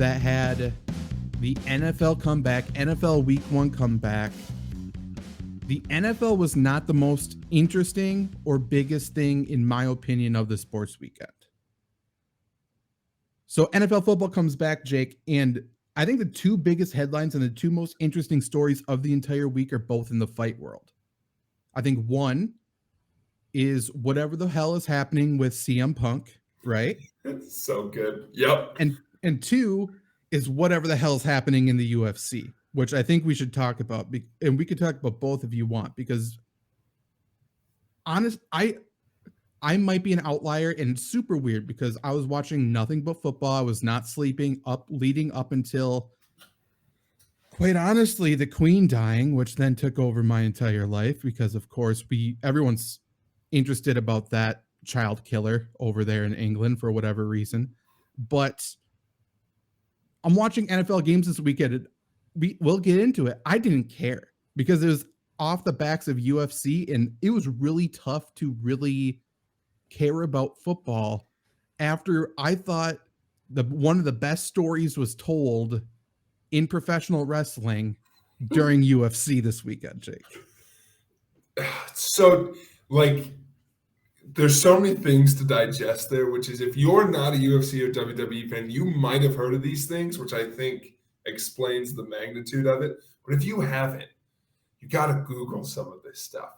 that had the NFL comeback, NFL Week 1 comeback. The NFL was not the most interesting or biggest thing, in my opinion, of the sports weekend. So NFL football comes back, Jake, and I think the two biggest headlines and the two most interesting stories of the entire week are both in the fight world. I think one is whatever the hell is happening with CM Punk, right? It's so good. Yep. And two is whatever the hell is happening in the UFC, which I think we should talk about. And we could talk about both if you want, because I might be an outlier and super weird because I was watching nothing but football. I was not sleeping leading up until, quite honestly, the Queen dying, which then took over my entire life because, of course, everyone's interested about that child killer over there in England for whatever reason. But I'm watching NFL games this weekend. We'll get into it. I didn't care because it was off the backs of UFC, and it was really tough to really care about football after I thought one of the best stories was told in professional wrestling during UFC this weekend, Jake. So, there's so many things to digest there, which is if you're not a UFC or WWE fan, you might have heard of these things, which I think explains the magnitude of it. But if you haven't, you got to Google some of this stuff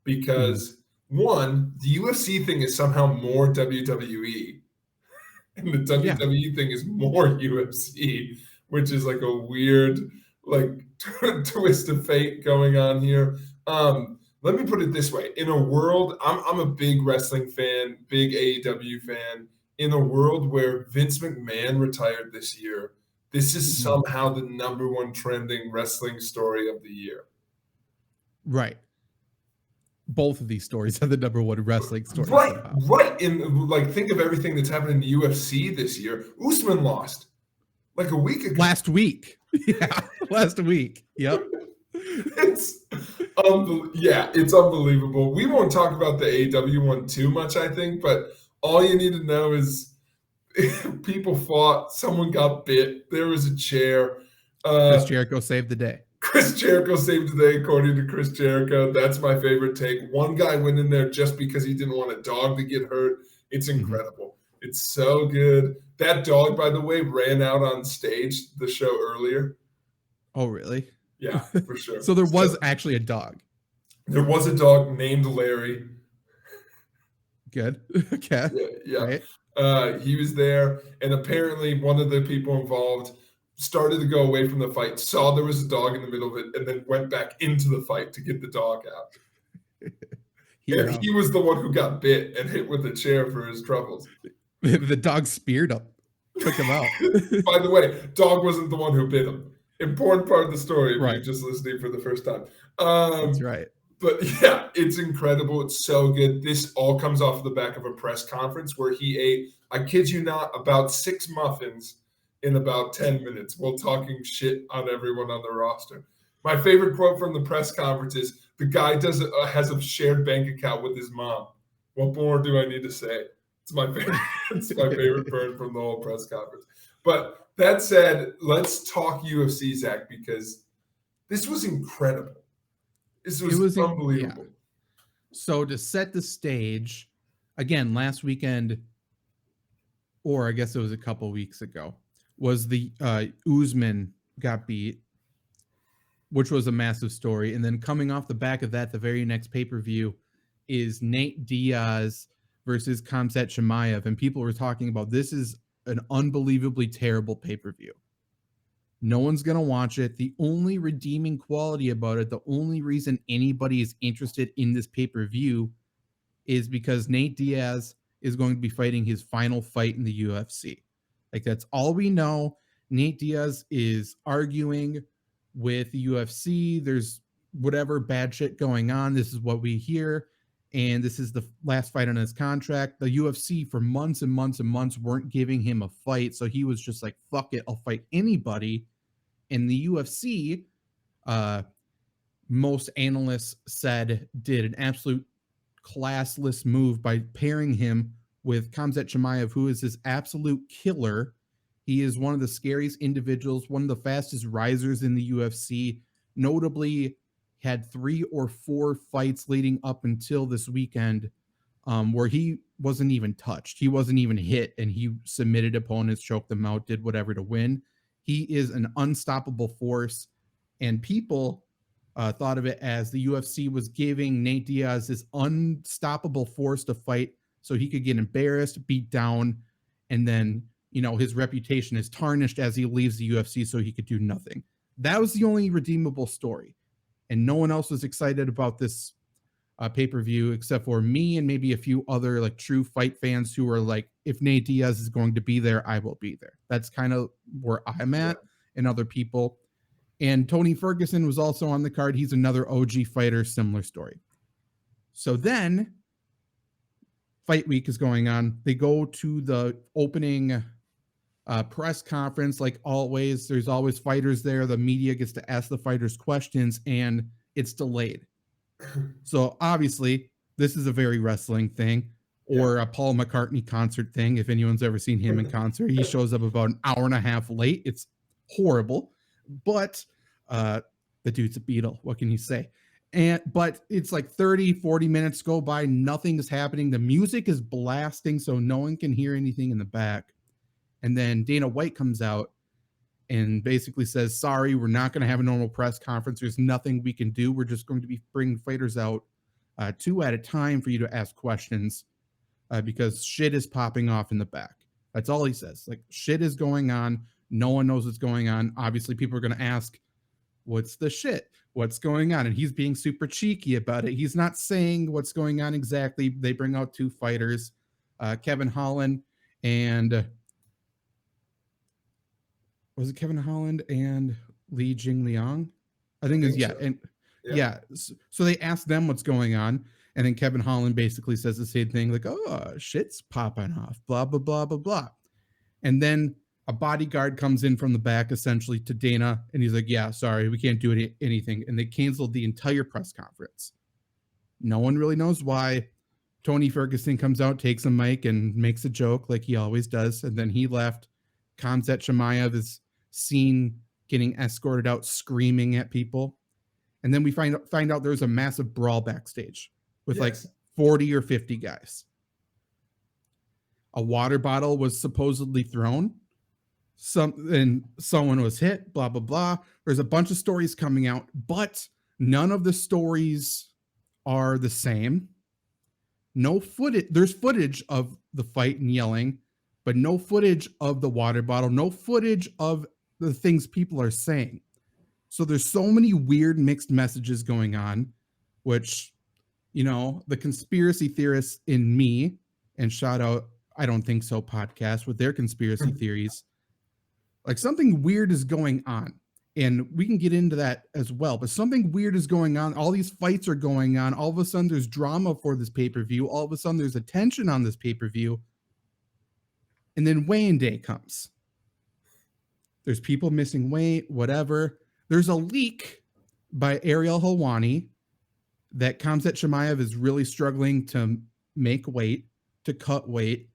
because one, the UFC thing is somehow more WWE and the WWE thing is more UFC, which is like a weird twist of fate going on here. Let me put it this way. In a world, I'm a big wrestling fan, big AEW fan. In a world where Vince McMahon retired this year, this is somehow the number one trending wrestling story of the year. Right. Both of these stories are the number one wrestling story. Right. And think of everything that's happened in the UFC this year. Usman lost like a week ago. Last week. Yeah, last week. Yep. It's unbelievable. We won't talk about the AEW one too much, I think, but all you need to know is people fought, someone got bit, there was a chair. Chris Jericho saved the day. Chris Jericho saved the day, according to Chris Jericho. That's my favorite take. One guy went in there just because he didn't want a dog to get hurt. It's incredible. It's so good. That dog, by the way, ran out on stage the show earlier. Oh, really? Yeah, for sure. So there was actually a dog. There was a dog named Larry. Good. Okay. Yeah. Right. He was there, and apparently one of the people involved started to go away from the fight, saw there was a dog in the middle of it, and then went back into the fight to get the dog out. And he was the one who got bit and hit with a chair for his troubles. The dog speared him, took him out. By the way, dog wasn't the one who bit him. Important part of the story if you're just listening for the first time. That's right. But yeah, it's incredible. It's so good. This all comes off the back of a press conference where he ate, I kid you not, about 6 muffins in about 10 minutes while talking shit on everyone on the roster. My favorite quote from the press conference is, the guy has a shared bank account with his mom. What more do I need to say? It's my favorite. It's my favorite burn from the whole press conference. But that said, let's talk UFC, Zach, because this was incredible. This was unbelievable. Yeah. So to set the stage, again, last weekend, or I guess it was a couple weeks ago, was the Usman got beat, which was a massive story. And then coming off the back of that, the very next pay-per-view is Nate Diaz versus Khamzat Chimaev. And people were talking about this is an unbelievably terrible pay-per-view. No one's going to watch it. The only redeeming quality about it, the only reason anybody is interested in this pay-per-view is because Nate Diaz is going to be fighting his final fight in the UFC. Like, that's all we know. Nate Diaz is arguing with the UFC. There's whatever bad shit going on. This is what we hear. And this is the last fight on his contract. The UFC for months and months and months weren't giving him a fight. So he was just like, fuck it, I'll fight anybody. And the UFC, most analysts said, did an absolute classless move by pairing him with Khamzat Chimaev, who is this absolute killer He is one of the scariest individuals, one of the fastest risers in the UFC, notably had 3 or 4 fights leading up until this weekend where he wasn't even touched. He wasn't even hit, and he submitted opponents, choked them out, did whatever to win. He is an unstoppable force, and people thought of it as the UFC was giving Nate Diaz this unstoppable force to fight so he could get embarrassed, beat down, and then, you know, his reputation is tarnished as he leaves the UFC so he could do nothing. That was the only redeemable story. And no one else was excited about this pay-per-view except for me and maybe a few other like true fight fans who are like, if Nate Diaz is going to be there, I will be there. That's kind of where I'm at, and other people. And Tony Ferguson was also on the card. He's another OG fighter, similar story. So then fight week is going on. They go to the opening press conference. Like always, there's always fighters there. The media gets to ask the fighters questions, and it's delayed. So obviously, this is a very wrestling thing, or a Paul McCartney concert thing. If anyone's ever seen him in concert, he shows up about an hour and a half late. It's horrible, but the dude's a Beatle. What can you say? But it's like 30, 40 minutes go by. Nothing is happening. The music is blasting, so no one can hear anything in the back. And then Dana White comes out and basically says, sorry, we're not going to have a normal press conference. There's nothing we can do. We're just going to be bringing fighters out 2 at a time for you to ask questions because shit is popping off in the back. That's all he says. Like, shit is going on. No one knows what's going on. Obviously, people are going to ask, what's the shit? What's going on? And he's being super cheeky about it. He's not saying what's going on exactly. They bring out 2 fighters, Kevin Holland and... was it Kevin Holland and Li Jingliang? I think it's, yeah. So. And yeah. So they ask them what's going on. And then Kevin Holland basically says the same thing, like, oh, shit's popping off, blah, blah, blah, blah, blah. And then a bodyguard comes in from the back, essentially, to Dana. And he's like, yeah, sorry, we can't do anything. And they canceled the entire press conference. No one really knows why. Tony Ferguson comes out, takes a mic, and makes a joke like he always does. And then he left. Khamzat Chimaev is seen getting escorted out, screaming at people. And then we find out there's a massive brawl backstage with like 40 or 50 guys. A water bottle was supposedly thrown. Someone was hit, blah, blah, blah. There's a bunch of stories coming out, but none of the stories are the same. No footage. There's footage of the fight and yelling, but no footage of the water bottle, no footage of the things people are saying. So there's so many weird mixed messages going on, which, you know, the conspiracy theorists in me, and shout out I Don't Think So podcast with their conspiracy theories, like something weird is going on. And we can get into that as well, but something weird is going on. All these fights are going on. All of a sudden there's drama for this pay-per-view. All of a sudden there's attention on this pay-per-view. And then weigh-in day comes. There's people missing weight, whatever. There's a leak by Ariel Helwani that Khamzat Chimaev is really struggling to make weight, to cut weight.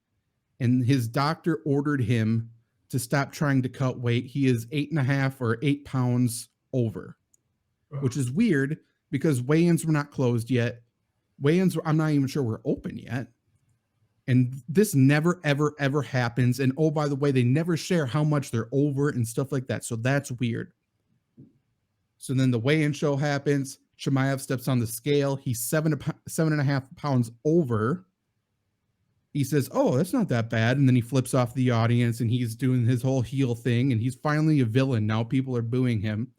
And his doctor ordered him to stop trying to cut weight. He is 8.5 or 8 pounds over, which is weird because weigh-ins were not closed yet. Weigh-ins, I'm not even sure we're open yet. And this never, ever, ever happens. And oh, by the way, they never share how much they're over and stuff like that. So that's weird. So then the weigh-in show happens. Chimaev steps on the scale. He's 7.5 pounds over. He says, oh, that's not that bad. And then he flips off the audience and he's doing his whole heel thing. And he's finally a villain. Now people are booing him.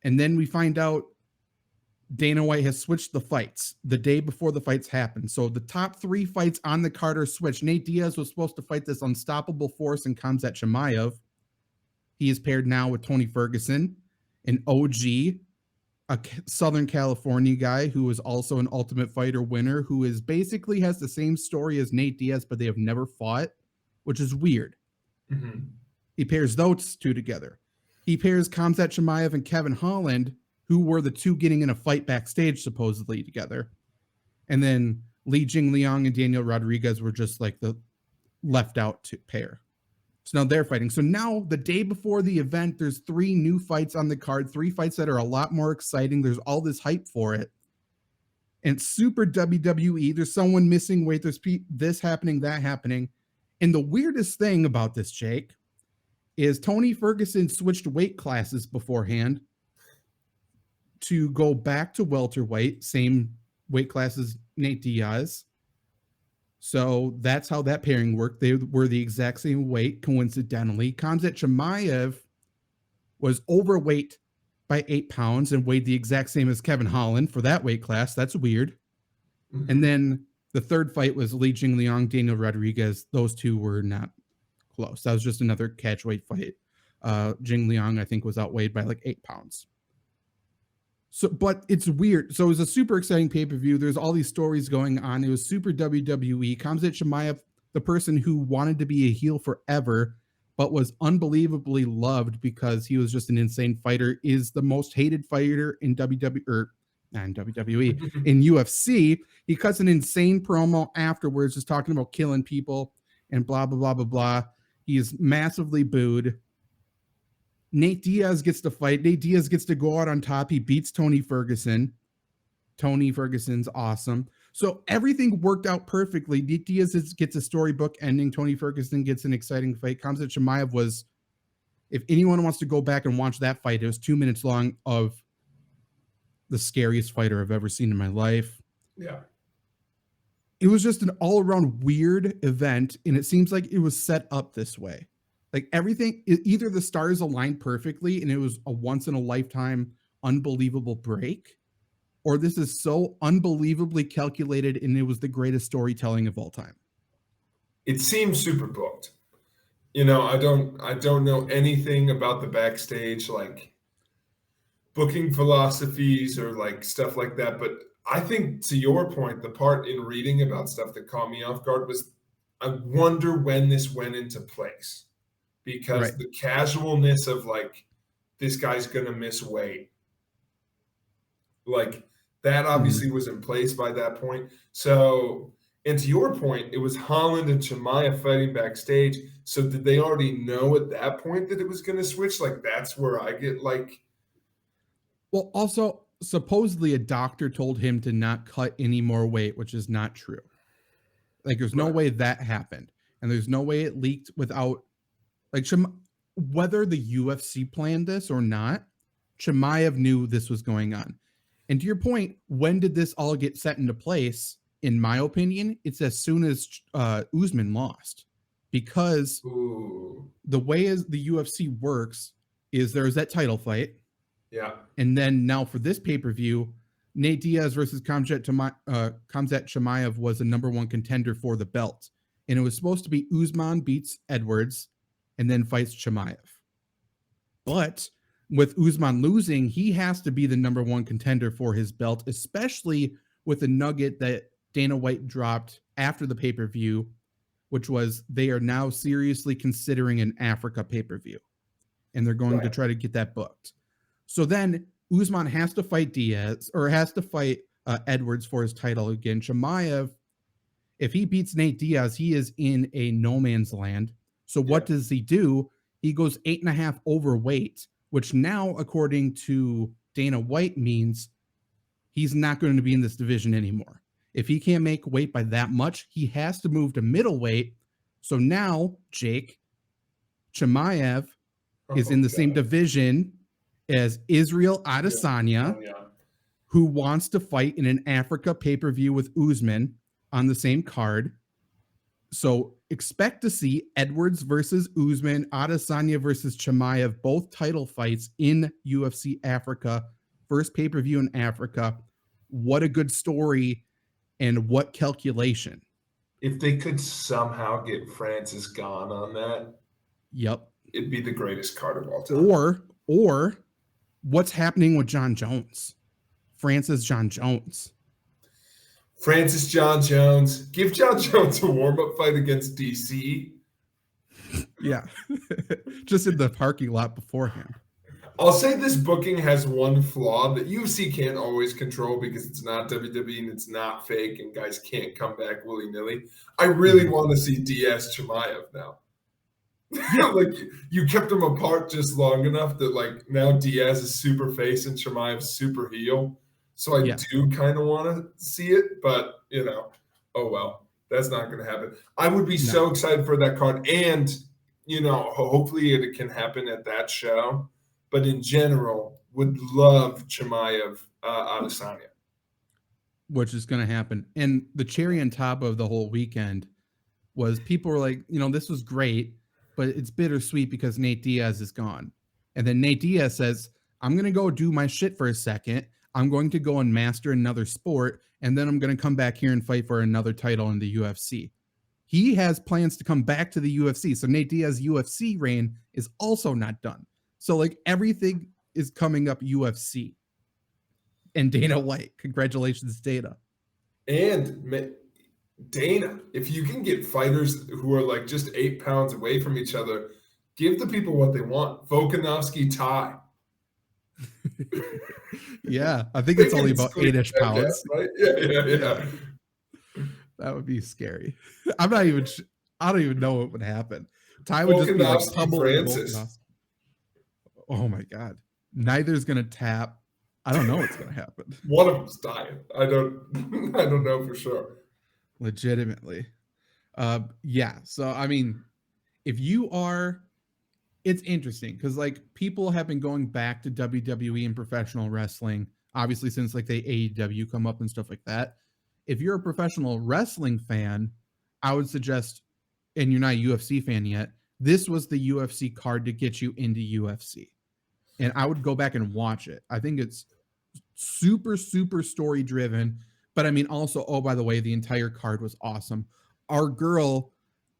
And then we find out Dana White has switched the fights the day before the fights happened. So the top 3 fights on the card are switched. Nate Diaz was supposed to fight this unstoppable force in Khamzat Chimaev. He is paired now with Tony Ferguson, an OG, a Southern California guy who is also an Ultimate Fighter winner, who is basically has the same story as Nate Diaz, but they have never fought, which is weird. Mm-hmm. He pairs those 2 together. He pairs Khamzat Chimaev and Kevin Holland, who were the 2 getting in a fight backstage supposedly together. And then Li Jingliang and Daniel Rodriguez were just like the left out pair. So now they're fighting. So now the day before the event, there's 3 new fights on the card, 3 fights that are a lot more exciting. There's all this hype for it. And it's super WWE. There's someone missing weight. There's this happening, that happening. And the weirdest thing about this, Jake, is Tony Ferguson switched weight classes beforehand to go back to welterweight, same weight class as Nate Diaz. So that's how that pairing worked. They were the exact same weight, coincidentally. Khamzat Chimaev was overweight by 8 pounds and weighed the exact same as Kevin Holland for that weight class. That's weird. Mm-hmm. And then the third fight was Li Jingliang, Daniel Rodriguez. Those two were not close. That was just another catchweight fight. Jingliang, I think, was outweighed by like 8 pounds. So, but it's weird. So it was a super exciting pay-per-view. There's all these stories going on. It was super WWE. Khamzat Chimaev, the person who wanted to be a heel forever, but was unbelievably loved because he was just an insane fighter, is the most hated fighter in WWE, or not in WWE, in UFC. He cuts an insane promo afterwards, just talking about killing people and blah, blah, blah, blah, blah. He is massively booed. Nate Diaz gets to fight. Nate Diaz gets to go out on top. He beats Tony Ferguson. Tony Ferguson's awesome. So everything worked out perfectly. Nate Diaz gets a storybook ending. Tony Ferguson gets an exciting fight. Khamzat Chimaev was, if anyone wants to go back and watch that fight, it was 2 minutes long of the scariest fighter I've ever seen in my life. Yeah. It was just an all-around weird event, and it seems like it was set up this way. Like everything, either the stars aligned perfectly and it was a once-in-a-lifetime unbelievable break, or this is so unbelievably calculated and it was the greatest storytelling of all time. It seems super booked. You know, I don't know anything about the backstage, like booking philosophies or like stuff like that. But I think, to your point, the part in reading about stuff that caught me off guard was, I wonder when this went into place. Because the casualness of like, this guy's going to miss weight, like that obviously was in place by that point. So, and to your point, it was Holland and Chimaev fighting backstage. So did they already know at that point that it was going to switch? Like, that's where I get like. Well, also, supposedly a doctor told him to not cut any more weight, which is not true. Like, there's no way that happened. And there's no way it leaked without. Like, whether the UFC planned this or not, Chimaev knew this was going on. And to your point, when did this all get set into place? In my opinion, it's as soon as Usman lost. Because the way as the UFC works is there's that title fight. Yeah. And then now for this pay-per-view, Nate Diaz versus Khamzat Chimaev was a number 1 contender for the belt. And it was supposed to be Usman beats Edwards and then fights Chimaev. But with Usman losing, he has to be the number 1 contender for his belt, especially with the nugget that Dana White dropped after the pay-per-view, which was they are now seriously considering an Africa pay-per-view. And they're going to try to get that booked. So then Usman has to fight Diaz, or has to fight Edwards for his title again. Chimaev, if he beats Nate Diaz, he is in a no man's land. So what does he do? He goes 8.5 overweight, which now, according to Dana White, means he's not going to be in this division anymore. If he can't make weight by that much, he has to move to middleweight. So now, Jake, Chimaev is in the same division as Israel Adesanya, who wants to fight in an Africa pay-per-view with Usman on the same card. So expect to see Edwards versus Usman, Adesanya versus Chimaev, both title fights in UFC Africa, first pay-per-view in Africa. What a good story and what calculation. If they could somehow get Francis Ngannou on that, it'd be the greatest card of all time. Or what's happening with John Jones? Francis John Jones. Francis John Jones. Give John Jones a warm-up fight against DC. Yeah. Just in the parking lot beforehand. I'll say this booking has one flaw that UFC can't always control because it's not WWE and it's not fake and guys can't come back willy-nilly. I really want to see Diaz Chimaev now. Yeah. Like you kept them apart just long enough that like now Diaz is super face and Chimaev's super heel. So I Yes. do kind of want to see it, but oh well, that's not going to happen. I would be so excited for that card, and hopefully it can happen at that show. But in general, would love Chimaev Adesanya. Which is going to happen. And the cherry on top of the whole weekend was people were like, this was great, but it's bittersweet because Nate Diaz is gone. And then Nate Diaz says, I'm going to go do my shit for a second. I'm going to go and master another sport. And then I'm going to come back here and fight for another title in the UFC. He has plans to come back to the UFC. So Nate Diaz's UFC reign is also not done. So like everything is coming up UFC. And Dana White. Congratulations, Dana. And Dana, if you can get fighters who are like just 8 pounds away from each other, give the people what they want. Volkanovski tie. Yeah, I think it's only about 8-ish pounds. Right? Yeah. That would be scary. I don't even know what would happen. Ty would just be like Francis. Oh my God. Neither's gonna tap. I don't know what's gonna happen. One of them's dying. I don't know for sure. Legitimately. Yeah. So I mean, it's interesting because like people have been going back to WWE and professional wrestling, obviously since like the AEW come up and stuff like that. If you're a professional wrestling fan, I would suggest, and you're not a UFC fan yet, this was the UFC card to get you into UFC. And I would go back and watch it. I think it's super, super story driven. But I mean, also, oh, by the way, the entire card was awesome. Our girl,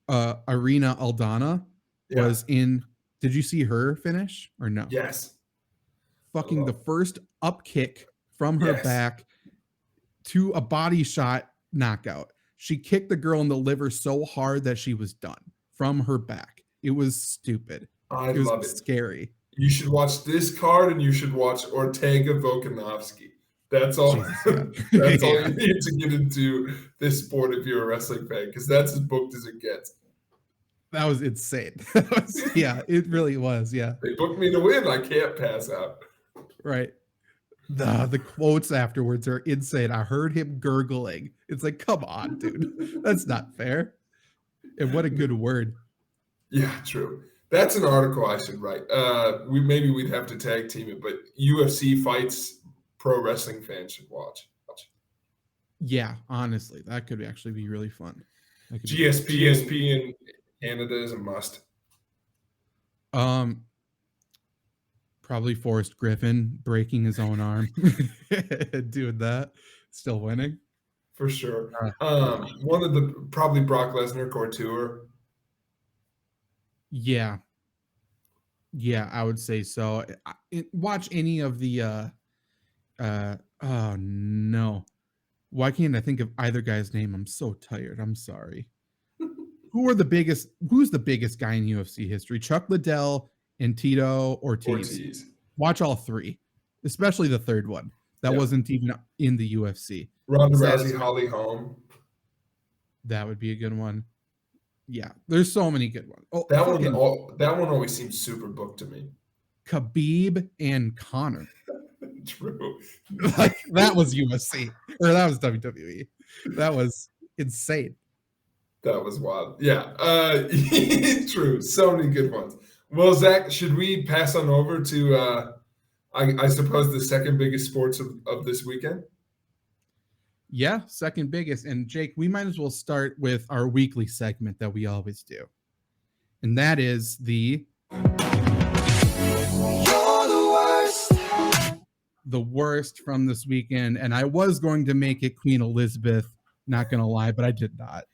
Irina Aldana, was in. Did you see her finish or no? Yes. Fucking the first up kick from her back to a body shot knockout. She kicked the girl in the liver so hard that she was done from her back. It was stupid. I love it. Scary. You should watch this card and you should watch Ortega Volkanovski. That's all. That's all you need to get into this sport if you're a wrestling fan, because that's as booked as it gets. That was insane. Yeah, it really was. Yeah. They booked me to win. I can't pass out. Right. The quotes afterwards are insane. I heard him gurgling. It's like, come on, dude. That's not fair. And what a good word. Yeah, true. That's an article I should write. We'd have to tag team it, but UFC fights pro wrestling fans should watch. Yeah, honestly, that could actually be really fun. GSP in Canada is a must. Probably Forrest Griffin breaking his own arm, doing that, still winning for sure. One of the probably Brock Lesnar Couture. Yeah, I would say so. Watch any of the oh no, why can't I think of either guy's name? I'm so tired. I'm sorry. Who's the biggest guy in UFC history? Chuck Liddell and Tito Ortiz. Watch all three, especially the third one. That wasn't even in the UFC. Ronda Rousey, Holly Holm. That would be a good one. Yeah, there's so many good ones. Oh, that one always seems super booked to me. Khabib and Conor. True. Like that was UFC, or that was WWE. That was insane. That was wild. Yeah. True. So many good ones. Well, Zach, should we pass on over to I suppose the second biggest sports of this weekend? Yeah, second biggest. And Jake, we might as well start with our weekly segment that we always do. And that is the worst from this weekend. And I was going to make it Queen Elizabeth, not going to lie, but I did not.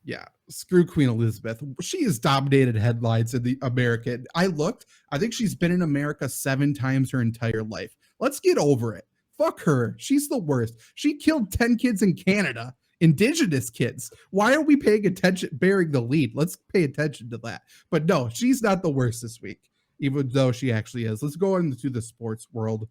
Yeah, screw Queen Elizabeth. She has dominated headlines in the American. I think she's been in America 7 times her entire life. Let's get over it. Fuck her. She's the worst. She killed 10 kids in Canada, indigenous kids. Why are we paying attention, bearing the lead? Let's pay attention to that. But no, she's not the worst this week, even though she actually is. Let's go into the sports world.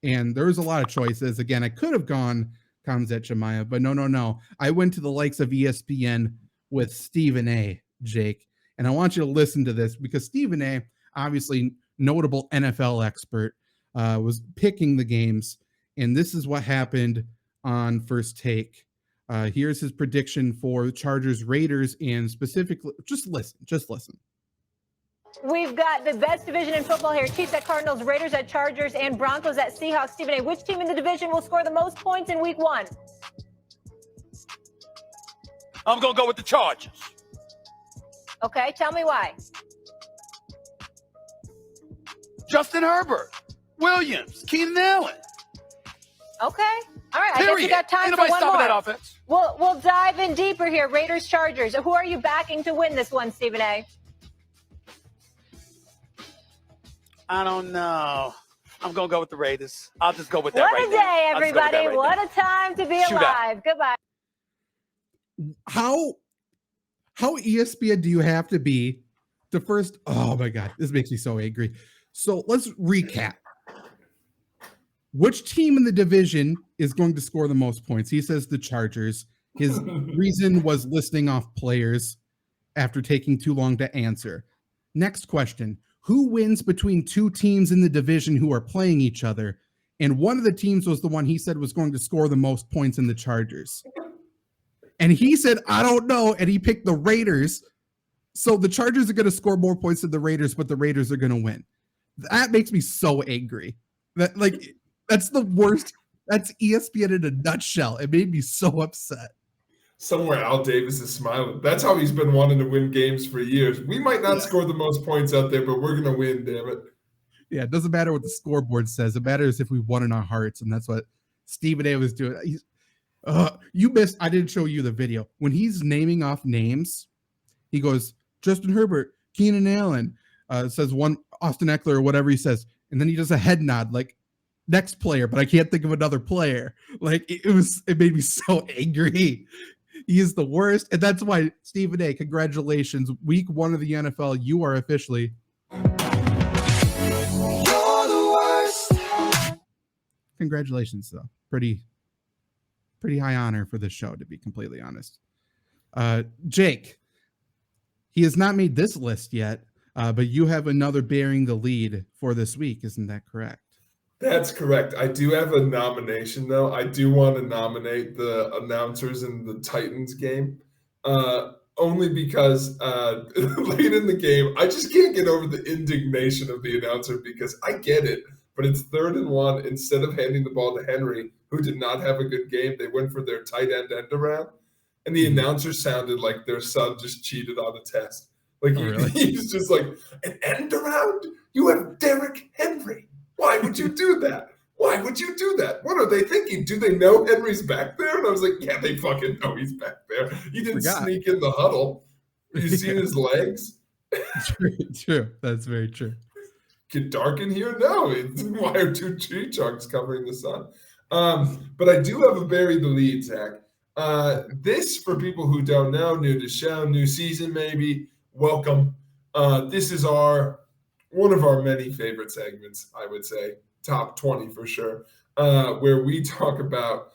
And there's a lot of choices. Again, I could have gone Khamzat Chimaev, but no. I went to the likes of ESPN with Stephen A, Jake. And I want you to listen to this because Stephen A., obviously notable NFL expert, was picking the games. And this is what happened on First Take. Here's his prediction for Chargers, Raiders, and specifically, just listen. We've got the best division in football here. Chiefs at Cardinals, Raiders at Chargers, and Broncos at Seahawks. Stephen A., which team in the division will score the most points in week 1? I'm going to go with the Chargers. Okay, tell me why. Justin Herbert, Williams, Keenan Allen. Okay. All right. Period. I guess you got time Ain't for nobody one stopping more. that offense. We'll dive in deeper here. Raiders, Chargers. Who are you backing to win this one, Stephen A.? I don't know. I'm going to go with the Raiders. I'll just go with that What right a now. day, I'll just go with that everybody. right What now. a time to be Shoot alive. Goodbye. How ESPN do you have to be to first? Oh my God, this makes me so angry. So let's recap. Which team in the division is going to score the most points? He says the Chargers. His reason was listing off players after taking too long to answer. Next question. Who wins between two teams in the division who are playing each other? And one of the teams was the one he said was going to score the most points in the Chargers. And he said, I don't know. And he picked the Raiders. So the Chargers are going to score more points than the Raiders, but the Raiders are going to win. That makes me so angry. That's the worst. That's ESPN in a nutshell. It made me so upset. Somewhere Al Davis is smiling. That's how he's been wanting to win games for years. We might not score the most points out there, but we're going to win, damn it. Yeah, it doesn't matter what the scoreboard says. It matters if we won in our hearts, and that's what Stephen A. was doing. You missed. I didn't show you the video. When he's naming off names, he goes, Justin Herbert, Keenan Allen, says one, Austin Eckler or whatever he says, and then he does a head nod like, next player, but I can't think of another player. Like, it made me so angry. He is the worst. And that's why, Stephen A., congratulations. Week 1 of the NFL, you are officially you're the worst. Congratulations, though. Pretty high honor for this show, to be completely honest. Jake, he has not made this list yet, but you have another bearing the lead for this week. Isn't that correct? That's correct. I do have a nomination, though. I do want to nominate the announcers in the Titans game, only because late in the game, I just can't get over the indignation of the announcer because I get it, but it's 3rd and 1. Instead of handing the ball to Henry, who did not have a good game, they went for their tight end around, and the announcer sounded like their son just cheated on a test. Like, really? He's just like, an end around? You have Derrick Henry. Why would you do that? Why would you do that? What are they thinking? Do they know Henry's back there? And I was like, yeah, they fucking know he's back there. He didn't sneak in the huddle. You seen his legs? True. That's very true. Get dark in here? No. Why are 2 tree trunks covering the sun? But I do have a bury the lead, Zach. This, for people who don't know, new to show, new season maybe, welcome. This is one of our many favorite segments, I would say, top 20 for sure, where we talk about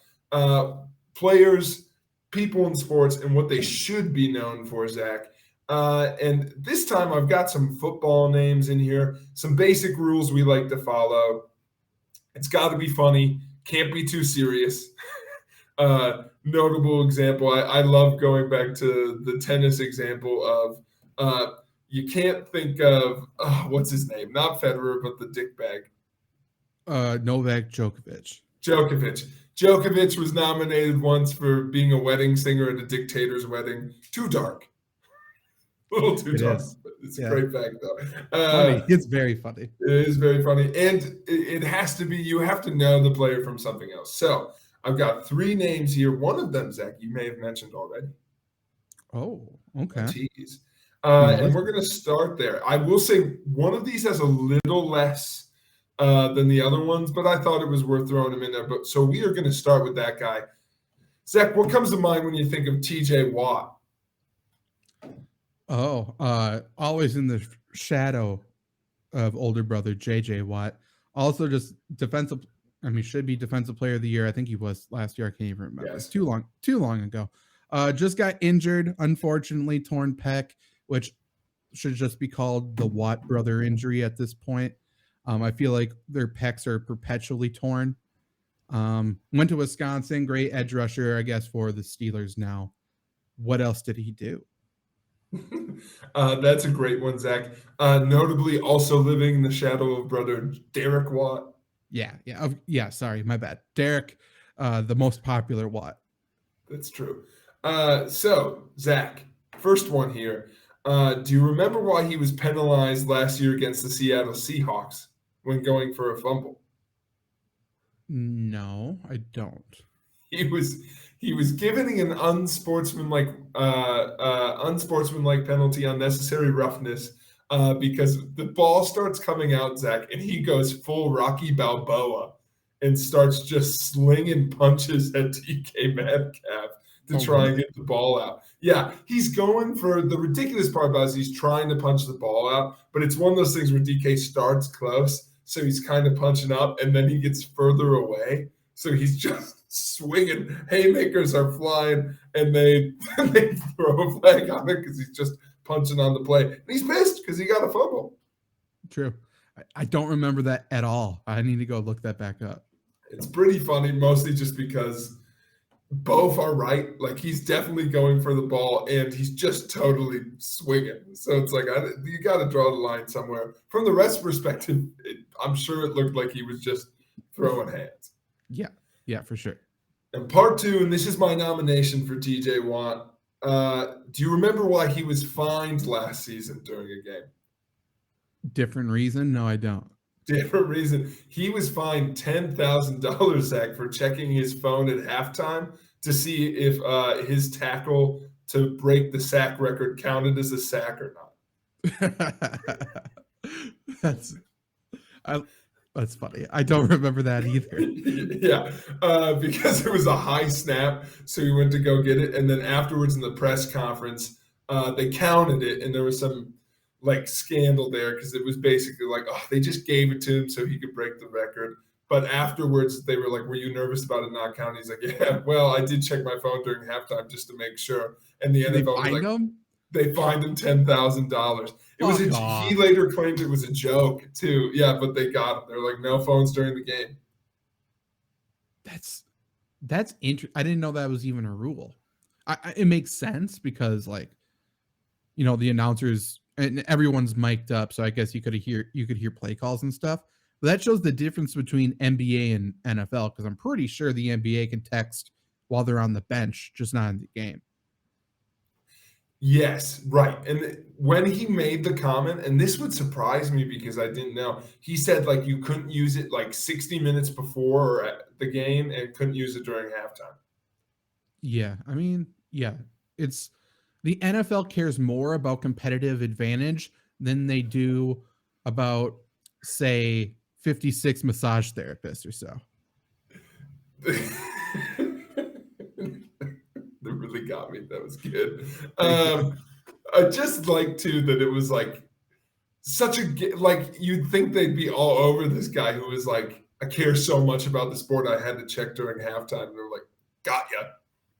players, people in sports, and what they should be known for, Zach. And this time I've got some football names in here, some basic rules we like to follow. It's got to be funny, can't be too serious. Notable example, I love going back to the tennis example of you can't think of, what's his name? Not Federer, but the dickbag. Novak Djokovic. Djokovic was nominated once for being a wedding singer at a dictator's wedding. Too dark. A little too dark. But it's a great fact, though. Funny. It's very funny. It is very funny. And it has to be, you have to know the player from something else. So I've got 3 names here. One of them, Zach, you may have mentioned already. Oh, okay. Tease. And we're going to start there. I will say one of these has a little less than the other ones, but I thought it was worth throwing him in there. But so we are going to start with that guy. Zach, what comes to mind when you think of TJ Watt? Oh, always in the shadow of older brother JJ Watt. Also just should be defensive player of the year. I think he was last year. I can't even remember. Yes. It's too long ago. Just got injured, unfortunately, torn pec, which should just be called the Watt brother injury at this point. I feel like their pecs are perpetually torn. Went to Wisconsin, great edge rusher, I guess, for the Steelers now. What else did he do? That's a great one, Zach. Notably, also living in the shadow of brother Derek Watt. Yeah. Sorry, my bad. Derek, the most popular Watt. That's true. So, Zach, first one here. Do you remember why he was penalized last year against the Seattle Seahawks when going for a fumble? No, I don't. He was given an unsportsmanlike penalty, unnecessary roughness, because the ball starts coming out, Zach, and he goes full Rocky Balboa and starts just slinging punches at DK Metcalf to try and get the ball out. Yeah, he's going for the ridiculous part about it is he's trying to punch the ball out, but it's one of those things where DK starts close, so he's kind of punching up, and then he gets further away. So he's just swinging. Haymakers are flying, and they throw a flag on it because he's just punching on the play. And he's pissed because he got a fumble. True. I don't remember that at all. I need to go look that back up. It's pretty funny, mostly just because both are right. Like, he's definitely going for the ball, and he's just totally swinging. So it's like, you got to draw the line somewhere. From the ref's perspective, I'm sure it looked like he was just throwing hands. Yeah, for sure. And part two, and this is my nomination for TJ Watt. Do you remember why he was fined last season during a game? Different reason? No, I don't. Different reason. He was fined $10,000, Zach, for checking his phone at halftime to see if his tackle to break the sack record counted as a sack or not. That's funny. I don't remember that either. Yeah, because it was a high snap, so he went to go get it, and then afterwards in the press conference, they counted it, and there was some scandal there because it was basically they just gave it to him so he could break the record. But afterwards, they were like, "Were you nervous about it not counting?" He's like, "Yeah, well, I did check my phone during halftime just to make sure." And the NFL was like, him? They fined him $10,000. It was he later claimed it was a joke too. Yeah, but they got him. They're like, no phones during the game. That's interesting. I didn't know that was even a rule. It makes sense because the announcers and everyone's mic'd up, so I guess you could hear play calls and stuff. But that shows the difference between NBA and NFL because I'm pretty sure the NBA can text while they're on the bench, just not in the game. Yes, right. And when he made the comment, and this would surprise me because I didn't know, he said you couldn't use it 60 minutes before or at the game and couldn't use it during halftime. Yeah, I mean, yeah, it's the NFL cares more about competitive advantage than they do about, say, 56 massage therapists or so. That really got me. That was good. I just too that it was such a you'd think they'd be all over this guy who was I care so much about the sport I had to check during halftime. And they're like, got ya.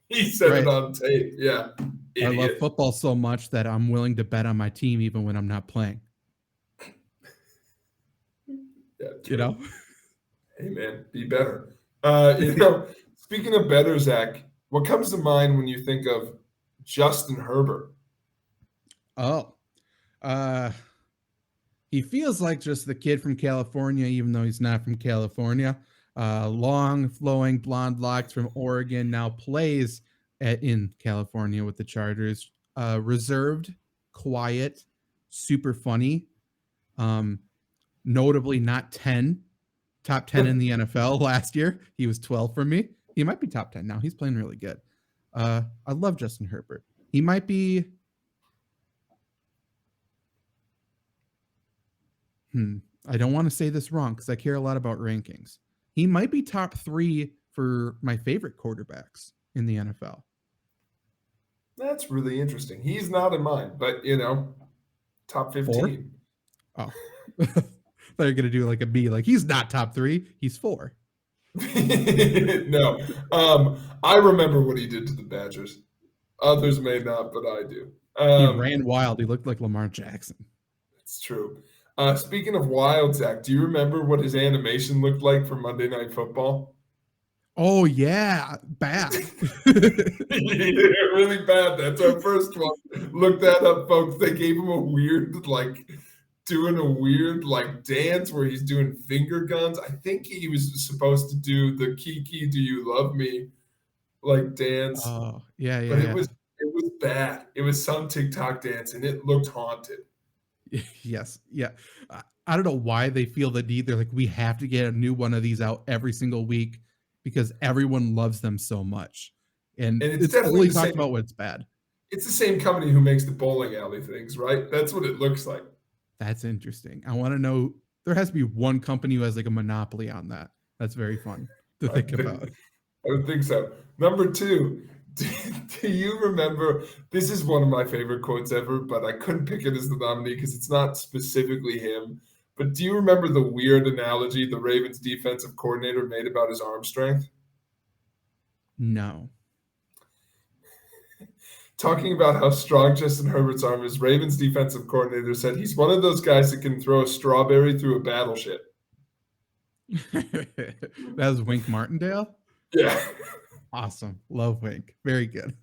He said it on tape. Yeah. Idiot. I love football so much that I'm willing to bet on my team even when I'm not playing. Yeah. Hey man, be better. Speaking of better, Zach, what comes to mind when you think of Justin Herbert? Oh, he feels like just the kid from California, even though he's not from California. Long, flowing blonde locks from Oregon, now plays in California with the Chargers. Reserved, quiet, super funny. Notably not top 10 in the NFL last year. He was 12 for me. He might be top 10 now. He's playing really good. I love Justin Herbert. He might be. I don't want to say this wrong because I care a lot about rankings. He might be top 3 for my favorite quarterbacks in the NFL. That's really interesting. He's not in mine, but top 15. 4? Oh, they're gonna do a B. He's not top 3. He's 4. No. I remember what he did to the Badgers. Others may not, but I do. He ran wild. He looked like Lamar Jackson. It's true. Speaking of wild, Zach, do you remember what his animation looked like for Monday Night Football? Oh, yeah. Bad. Yeah, really bad. That's our first one. Look that up, folks. They gave him a weird, doing a weird, dance where he's doing finger guns. I think he was supposed to do the Kiki, Do You Love Me, dance. Oh, yeah. But it was bad. It was some TikTok dance, and it looked haunted. Yes. Yeah. I don't know why they feel the need. They're like, we have to get a new one of these out every single week because everyone loves them so much. And it's only talked about when it's bad. It's the same company who makes the bowling alley things, right? That's what it looks like. That's interesting. I want to know. There has to be one company who has a monopoly on that. That's very fun to think about. I would think so. Number 2. Do you remember? This is one of my favorite quotes ever, but I couldn't pick it as the nominee because it's not specifically him. But do you remember the weird analogy the Ravens defensive coordinator made about his arm strength? No. Talking about how strong Justin Herbert's arm is, Ravens defensive coordinator said he's one of those guys that can throw a strawberry through a battleship. That was Wink Martindale? Yeah. Awesome. Love Wink. Very good.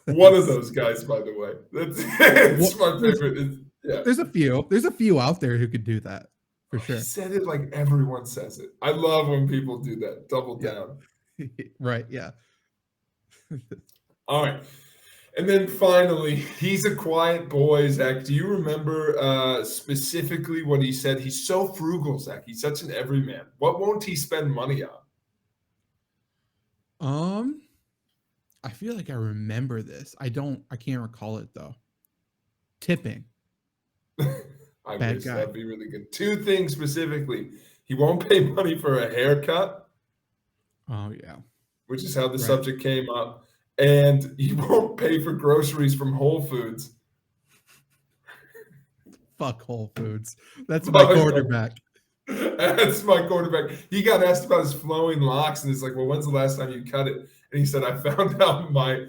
One of those guys, by the way. That's my favorite. There's a few. There's a few out there who could do that for sure. He said it like everyone says it. I love when people do that. Double down. Right. Yeah. All right. And then finally, he's a quiet boy, Zach. Do you remember specifically what he said? He's so frugal, Zach. He's such an everyman. What won't he spend money on? I feel like I remember this. I can't recall it though. Tipping. I Bad wish guy. that'd be really good. 2 things specifically. He won't pay money for a haircut. Oh yeah. Which is how the subject came up. And he won't pay for groceries from Whole Foods. Fuck Whole Foods. That's my quarterback. That's my quarterback. He got asked about his flowing locks, and he's like, well, when's the last time you cut it? And he said, I found out my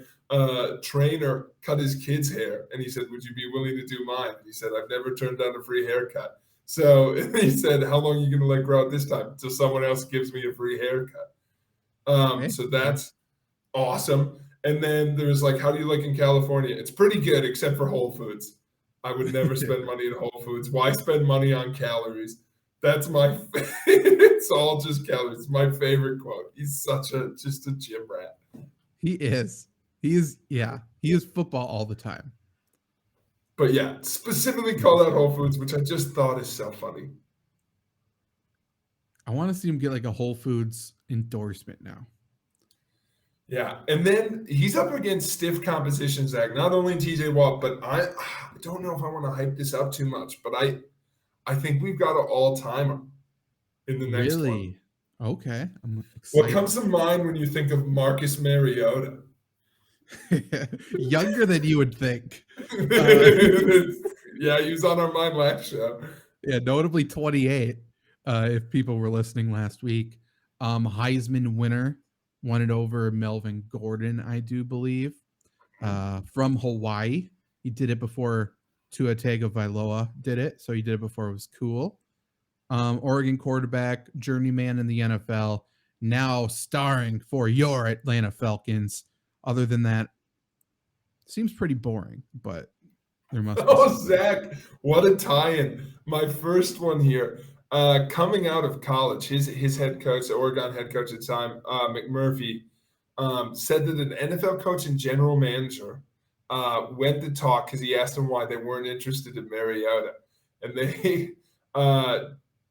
trainer cut his kid's hair. And he said, would you be willing to do mine? And he said, I've never turned down a free haircut. So he said, how long are you going to let grow out this time? Until someone else gives me a free haircut. So that's awesome. And then there's how do you like in California? It's pretty good, except for Whole Foods. I would never spend money at Whole Foods. Why spend money on calories? That's it's all just calories. It's my favorite quote. He's just a gym rat. He is. He is football all the time. But yeah, specifically call out Whole Foods, which I just thought is so funny. I want to see him get a Whole Foods endorsement now. Yeah, and then he's up against stiff competition, Zach. Not only TJ Watt, but I don't know if I want to hype this up too much, but I think we've got an all-timer in the next one. Really? Okay. I'm excited. What comes to mind when you think of Marcus Mariota? Younger than you would think. Yeah, he was on our Mind last show. Yeah, notably 28, if people were listening last week. Heisman winner, won it over Melvin Gordon, I do believe, from Hawaii. He did it before Tua Tagovailoa did it, so he did it before it was cool. Oregon quarterback, journeyman in the NFL, now starring for your Atlanta Falcons. Other than that, seems pretty boring, but there must be something. Zach, what a tie-in. My first one here. Coming out of college, his head coach, the Oregon head coach at the time, McMurphy, said that an NFL coach and general manager went to talk because he asked them why they weren't interested in Mariota. And they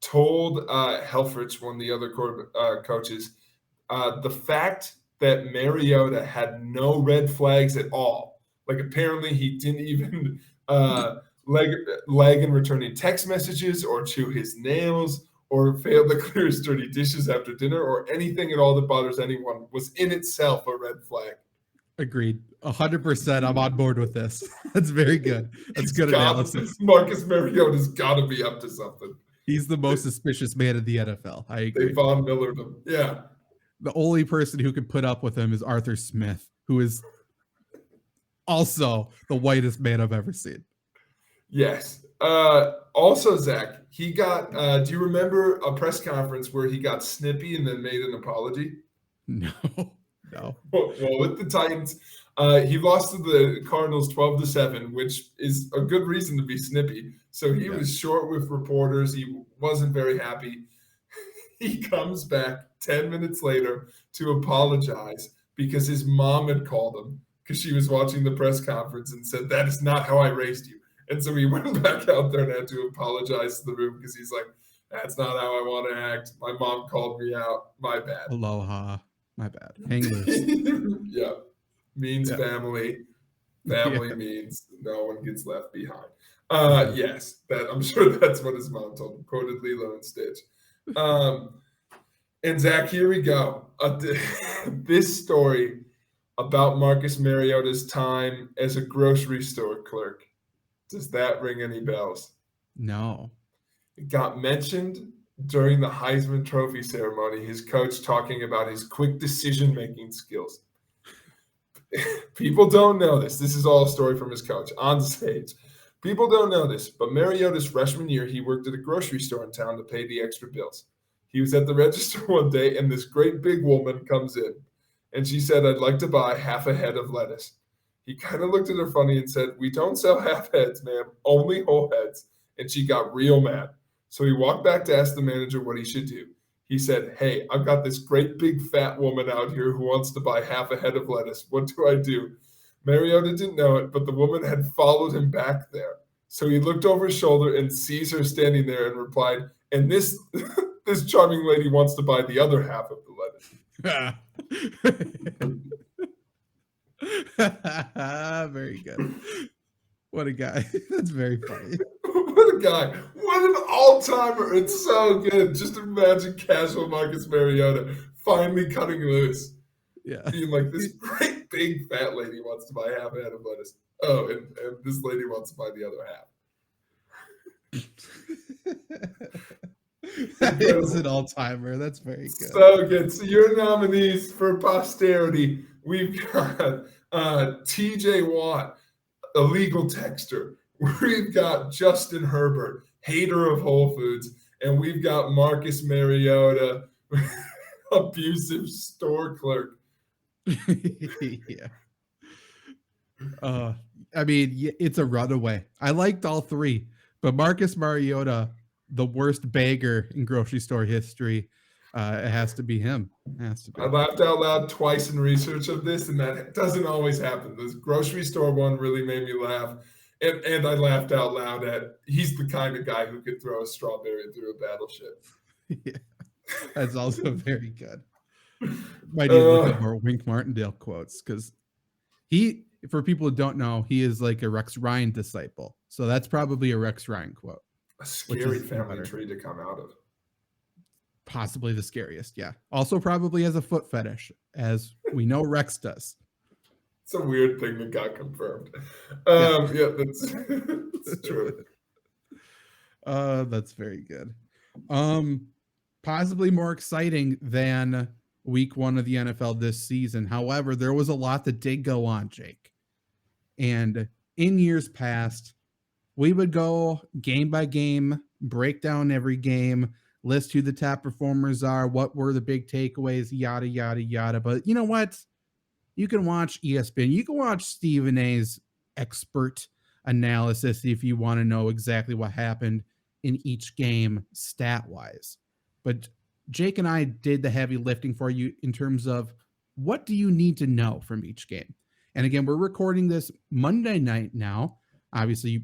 told Helfrich, one of the other coaches, the fact that Mariota had no red flags at all. Apparently he didn't even lag in returning text messages or chew his nails or failed to clear his dirty dishes after dinner or anything at all that bothers anyone was in itself a red flag. Agreed. 100%. I'm on board with this. That's very good. That's good analysis. Marcus Mariota's got to be up to something. He's the most suspicious man in the NFL. I agree. They Von Millered him. Yeah. The only person who could put up with him is Arthur Smith, who is Also, the whitest man I've ever seen. Yes. Also, Zach, he got. Do you remember a press conference where he got snippy and then made an apology? No. Well, with the Titans, he lost to the Cardinals 12-7, which is a good reason to be snippy. So he was short with reporters. He wasn't very happy. He comes back 10 minutes later to apologize because his mom had called him because she was watching the press conference and said, "That is not how I raised you." And so he went back out there and had to apologize to the room because he's like, "That's not how I want to act. My mom called me out. My bad." Aloha. My bad. Hang loose. Yeah. Means family. Family means no one gets left behind. Yes, that I'm sure that's what his mom told him. Quoted Lilo and Stitch. And Zach, here we go. This story about Marcus Mariota's time as a grocery store clerk. Does that ring any bells? No. It got mentioned during the Heisman Trophy ceremony, his coach talking about his quick decision-making skills. People don't know this. This is all a story from his coach on stage. People don't know this, but Mariota's freshman year, he worked at a grocery store in town to pay the extra bills. He was at the register one day, and this great big woman comes in, and she said, "I'd like to buy half a head of lettuce." He kind of looked at her funny and said, "We don't sell half heads, ma'am, only whole heads." And she got real mad. So he walked back to ask the manager what he should do. He said, "Hey, I've got this great big fat woman out here who wants to buy half a head of lettuce. What do I do?" Mariota didn't know it, but the woman had followed him back there. So he looked over his shoulder and sees her standing there and replied, "And this this charming lady wants to buy the other half of the lettuce." Very good. What a guy. That's very funny. What a guy. What an all-timer. It's so good. Just imagine casual Marcus Mariota finally cutting loose. Yeah. Being like, this great big fat lady wants to buy half a head of lettuce. Oh, and this lady wants to buy the other half. That is an all-timer. That's very good. So good. So your nominees for posterity, we've got TJ Watt, illegal texter. We've got Justin Herbert, hater of Whole Foods, and we've got Marcus Mariota, abusive store clerk. Yeah. I mean, it's a runaway. I liked all three, but Marcus Mariota, the worst beggar in grocery store history, it has to be him. It has to be. I laughed out loud twice in research of this, and that doesn't always happen. The grocery store one really made me laugh. And I laughed out loud at he's the kind of guy who could throw a strawberry through a battleship. Yeah, that's also very good. Might need to look at more Wink Martindale quotes because he, for people who don't know, he is like a Rex Ryan disciple. So that's probably a Rex Ryan quote. A scary family tree to come out of. Possibly the scariest, yeah. Also probably has a foot fetish, as we know Rex does. It's a weird thing that got confirmed. Yeah, that's true. That's very good. Possibly more exciting than week 1 of the NFL this season. However, there was a lot that did go on, Jake. And in years past, we would go game by game, break down every game, list who the top performers are, what were the big takeaways, yada, yada, yada. But you know what? You can watch ESPN. You can watch Stephen A's expert analysis if you want to know exactly what happened in each game stat-wise. But Jake and I did the heavy lifting for you in terms of what do you need to know from each game. And again, we're recording this Monday night now. Obviously,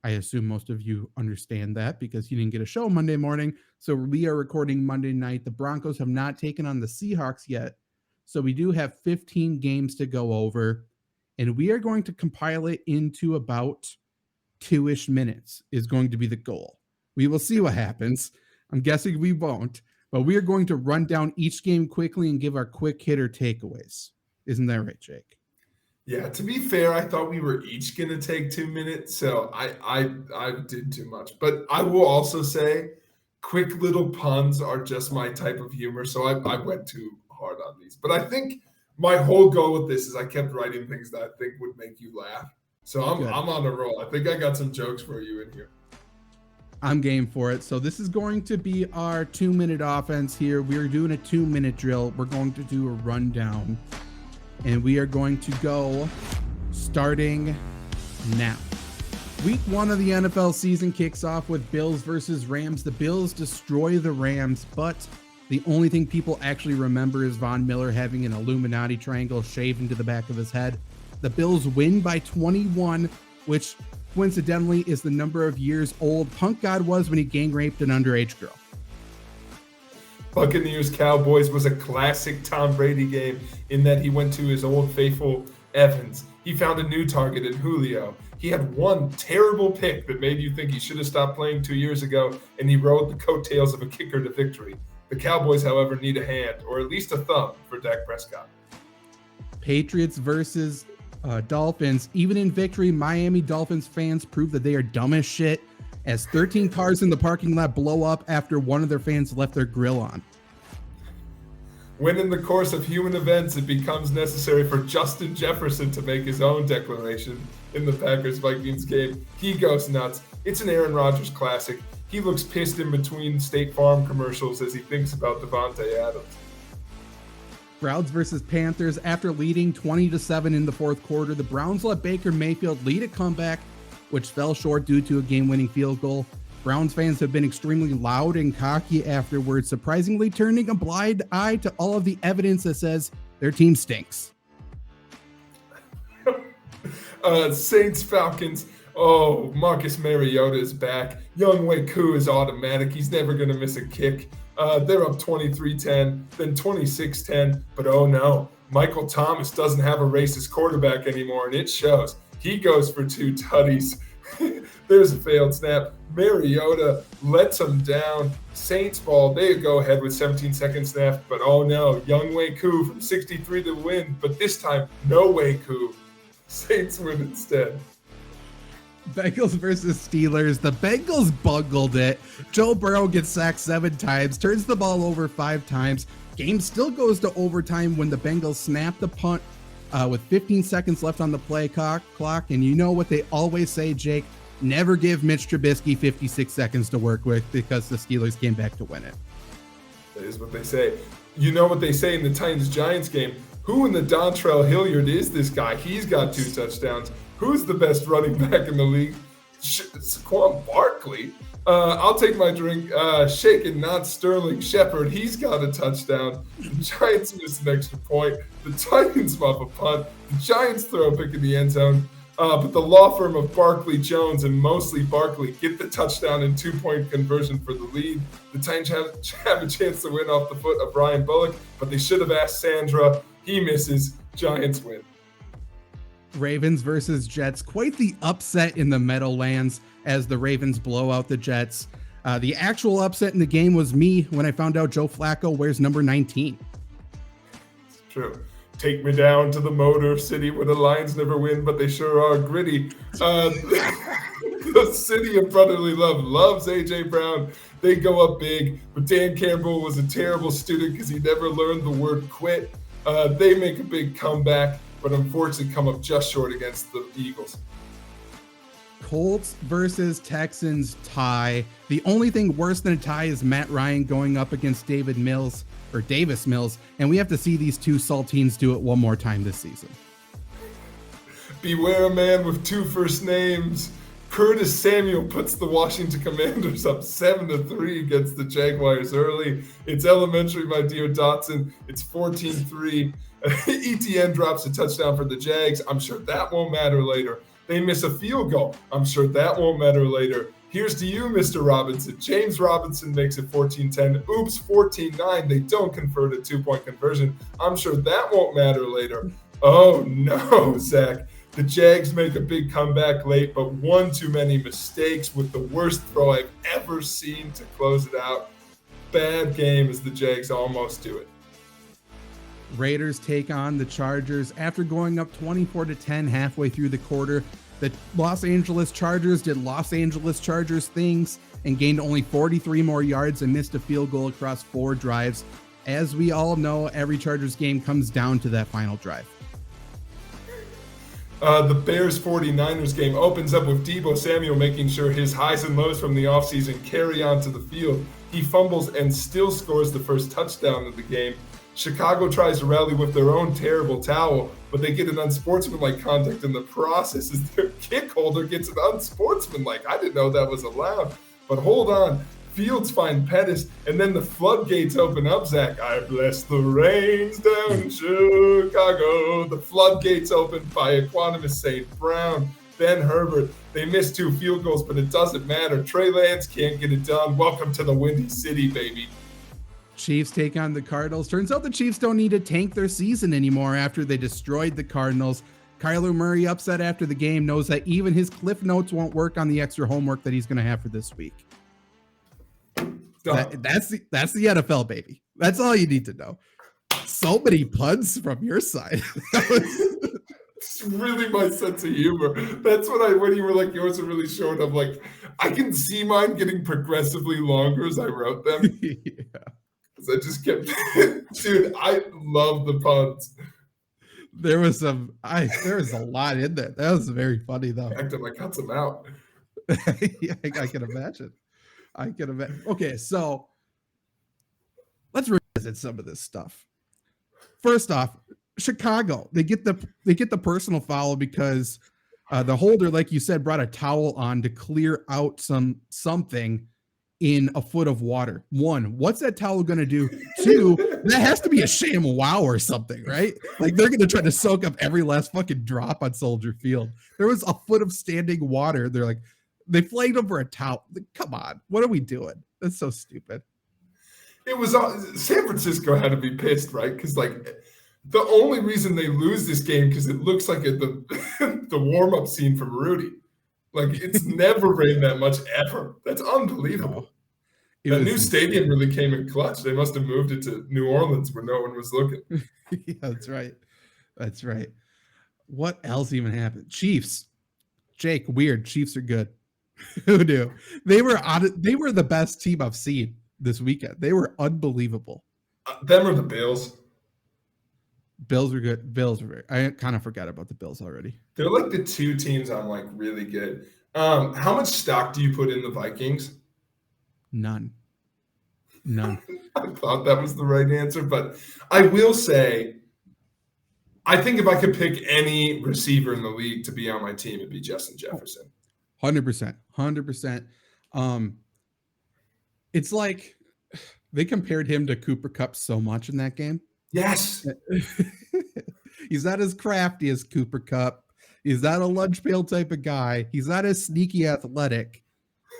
I assume most of you understand that because you didn't get a show Monday morning. So we are recording Monday night. The Broncos have not taken on the Seahawks yet. So we do have 15 games to go over, and we are going to compile it into about 2-ish minutes is going to be the goal. We will see what happens. I'm guessing we won't, but we are going to run down each game quickly and give our quick hitter takeaways. Isn't that right, Jake? Yeah, to be fair, I thought we were each going to take 2 minutes, so I did too much. But I will also say quick little puns are just my type of humor, so I went too hard on these. But I think My whole goal with this is I kept writing things that I think would make you laugh. So I'm on a roll. I think I got some jokes for you in here. I'm game for it. So this is going to be our 2-minute offense here. We're doing a 2-minute drill. We're going to do a rundown. And we are going to go starting now. Week 1 of the NFL season kicks off with Bills versus Rams. The Bills destroy the Rams, but the only thing people actually remember is Von Miller having an Illuminati triangle shaved into the back of his head. The Bills win by 21, which coincidentally is the number of years old Punk God was when he gang raped an underage girl. Buccaneers Cowboys was a classic Tom Brady game in that he went to his old faithful Evans. He found a new target in Julio. He had one terrible pick that made you think he should have stopped playing 2 years ago, and he rode the coattails of a kicker to victory. The Cowboys, however, need a hand, or at least a thumb, for Dak Prescott. Patriots versus Dolphins. Even in victory, Miami Dolphins fans prove that they are dumb as shit as 13 cars in the parking lot blow up after one of their fans left their grill on. When in the course of human events, it becomes necessary for Justin Jefferson to make his own declaration in the Packers-Vikings game, he goes nuts. It's an Aaron Rodgers classic. He looks pissed in between State Farm commercials as he thinks about Devontae Adams. Browns versus Panthers. After leading 20-7 in the fourth quarter, the Browns let Baker Mayfield lead a comeback, which fell short due to a game-winning field goal. Browns fans have been extremely loud and cocky afterwards, surprisingly turning a blind eye to all of the evidence that says their team stinks. Saints Falcons. Oh, Marcus Mariota is back. Young Way KOO is automatic. He's never going to miss a kick. They're up 23-10, then 26-10. But oh no, Michael Thomas doesn't have a racist quarterback anymore, and it shows. He goes for 2 tutties. There's a failed snap. Mariota lets them down. Saints ball. They go ahead with 17 seconds left. But oh no, Young Way KOO from 63 to win. But this time, no Way KOO. Saints win instead. Bengals versus Steelers. The Bengals bungled it. Joe Burrow gets sacked 7 times, turns the ball over 5 times. Game still goes to overtime when the Bengals snap the punt with 15 seconds left on the play clock. And you know what they always say, Jake? Never give Mitch Trubisky 56 seconds to work with, because the Steelers came back to win it. That is what they say. You know what they say in the Titans-Giants game? Who in the Dontrell Hilliard is this guy? He's got 2 touchdowns. Who's the best running back in the league? Saquon Barkley. I'll take my drink. Shaken, not Sterling Shepard. He's got a touchdown. The Giants miss an extra point. The Titans muff a punt. The Giants throw a pick in the end zone. But the law firm of Barkley Jones and mostly Barkley get the touchdown and 2-point conversion for the lead. The Titans have a chance to win off the foot of Brian Bullock, but they should have asked Sandra. He misses. Giants win. Ravens versus Jets. Quite the upset in the Meadowlands as the Ravens blow out the Jets. The actual upset in the game was me when I found out Joe Flacco wears number 19. It's true. Take me down to the Motor City where the Lions never win, but they sure are gritty. The city of brotherly love loves A.J. Brown. They go up big, but Dan Campbell was a terrible student because he never learned the word quit. They make a big comeback, but unfortunately come up just short against the Eagles. Colts versus Texans tie. The only thing worse than a tie is Matt Ryan going up against Davis Mills, and we have to see these 2 saltines do it one more time this season. Beware a man with 2 first names. Curtis Samuel puts the Washington Commanders up 7-3 against the Jaguars early. It's elementary, my dear Dotson. It's 14-3. ETN drops a touchdown for the Jags. I'm sure that won't matter later. They miss a field goal. I'm sure that won't matter later. Here's to you, Mr. Robinson. James Robinson makes it 14-10. Oops, 14-9. They don't convert a 2-point conversion. I'm sure that won't matter later. Oh, no, Zach. The Jags make a big comeback late, but one too many mistakes with the worst throw I've ever seen to close it out. Bad game as the Jags almost do it. Raiders take on the Chargers. After going up 24-10 halfway through the quarter, the Los Angeles Chargers did Los Angeles Chargers things and gained only 43 more yards and missed a field goal across 4 drives. as we all know, every Chargers game comes down to that final drive. The Bears 49ers game opens up with Deebo Samuel making sure his highs and lows from the offseason carry onto the field. He fumbles and still scores the first touchdown of the game. Chicago tries to rally with their own terrible towel, but they get an unsportsmanlike conduct in the process as their kick holder gets an unsportsmanlike. I didn't know that was allowed. But hold on. Fields find Pettis, and then the floodgates open up, Zach. I bless the rains down in Chicago. The floodgates open by Equanimous St. Brown. Then Herbert. They missed 2 field goals, but it doesn't matter. Trey Lance can't get it done. Welcome to the Windy City, baby. Chiefs take on the Cardinals. Turns out the Chiefs don't need to tank their season anymore after they destroyed the Cardinals. Kyler Murray, upset after the game, knows that even his cliff notes won't work on the extra homework that he's going to have for this week. That's the NFL, baby. That's all you need to know. So many puns from your side. It's really my sense of humor. That's when you were like, yours are really short. I'm like, I can see mine getting progressively longer as I wrote them. Yeah. Because I just kept, dude, I love the puns. There was a lot in there. That was very funny though. I cut them out. Yeah, I can imagine. Okay, so let's revisit some of this stuff. First off, Chicago, they get the personal foul because the holder, like you said, brought a towel on to clear out something in a foot of water. 1, what's that towel going to do? 2, that has to be a sham wow or something, right? Like they're going to try to soak up every last fucking drop on Soldier Field. There was a foot of standing water. They're like, they flagged him for a towel. Come on, what are we doing? That's so stupid. It was San Francisco had to be pissed, right? Because like the only reason they lose this game because it looks like the warm-up scene from Rudy. Like it's never rained that much ever. That's unbelievable. No, that new stadium really came in clutch. They must have moved it to New Orleans where no one was looking. Yeah, that's right. What else even happened? Chiefs. Jake, weird. Chiefs are good. Who knew? They were the best team I've seen this weekend. They were unbelievable. Them or the Bills? Bills were good. Bills were I kind of forgot about the Bills already. They're like the 2 teams I'm like really good. How much stock do you put in the Vikings? None. I thought that was the right answer, but I will say, I think if I could pick any receiver in the league to be on my team, it'd be Justin Jefferson. 100%. It's like they compared him to Cooper Kupp so much in that game. Yes. He's not as crafty as Cooper Kupp. He's not a lunch pail type of guy. He's not as sneaky athletic.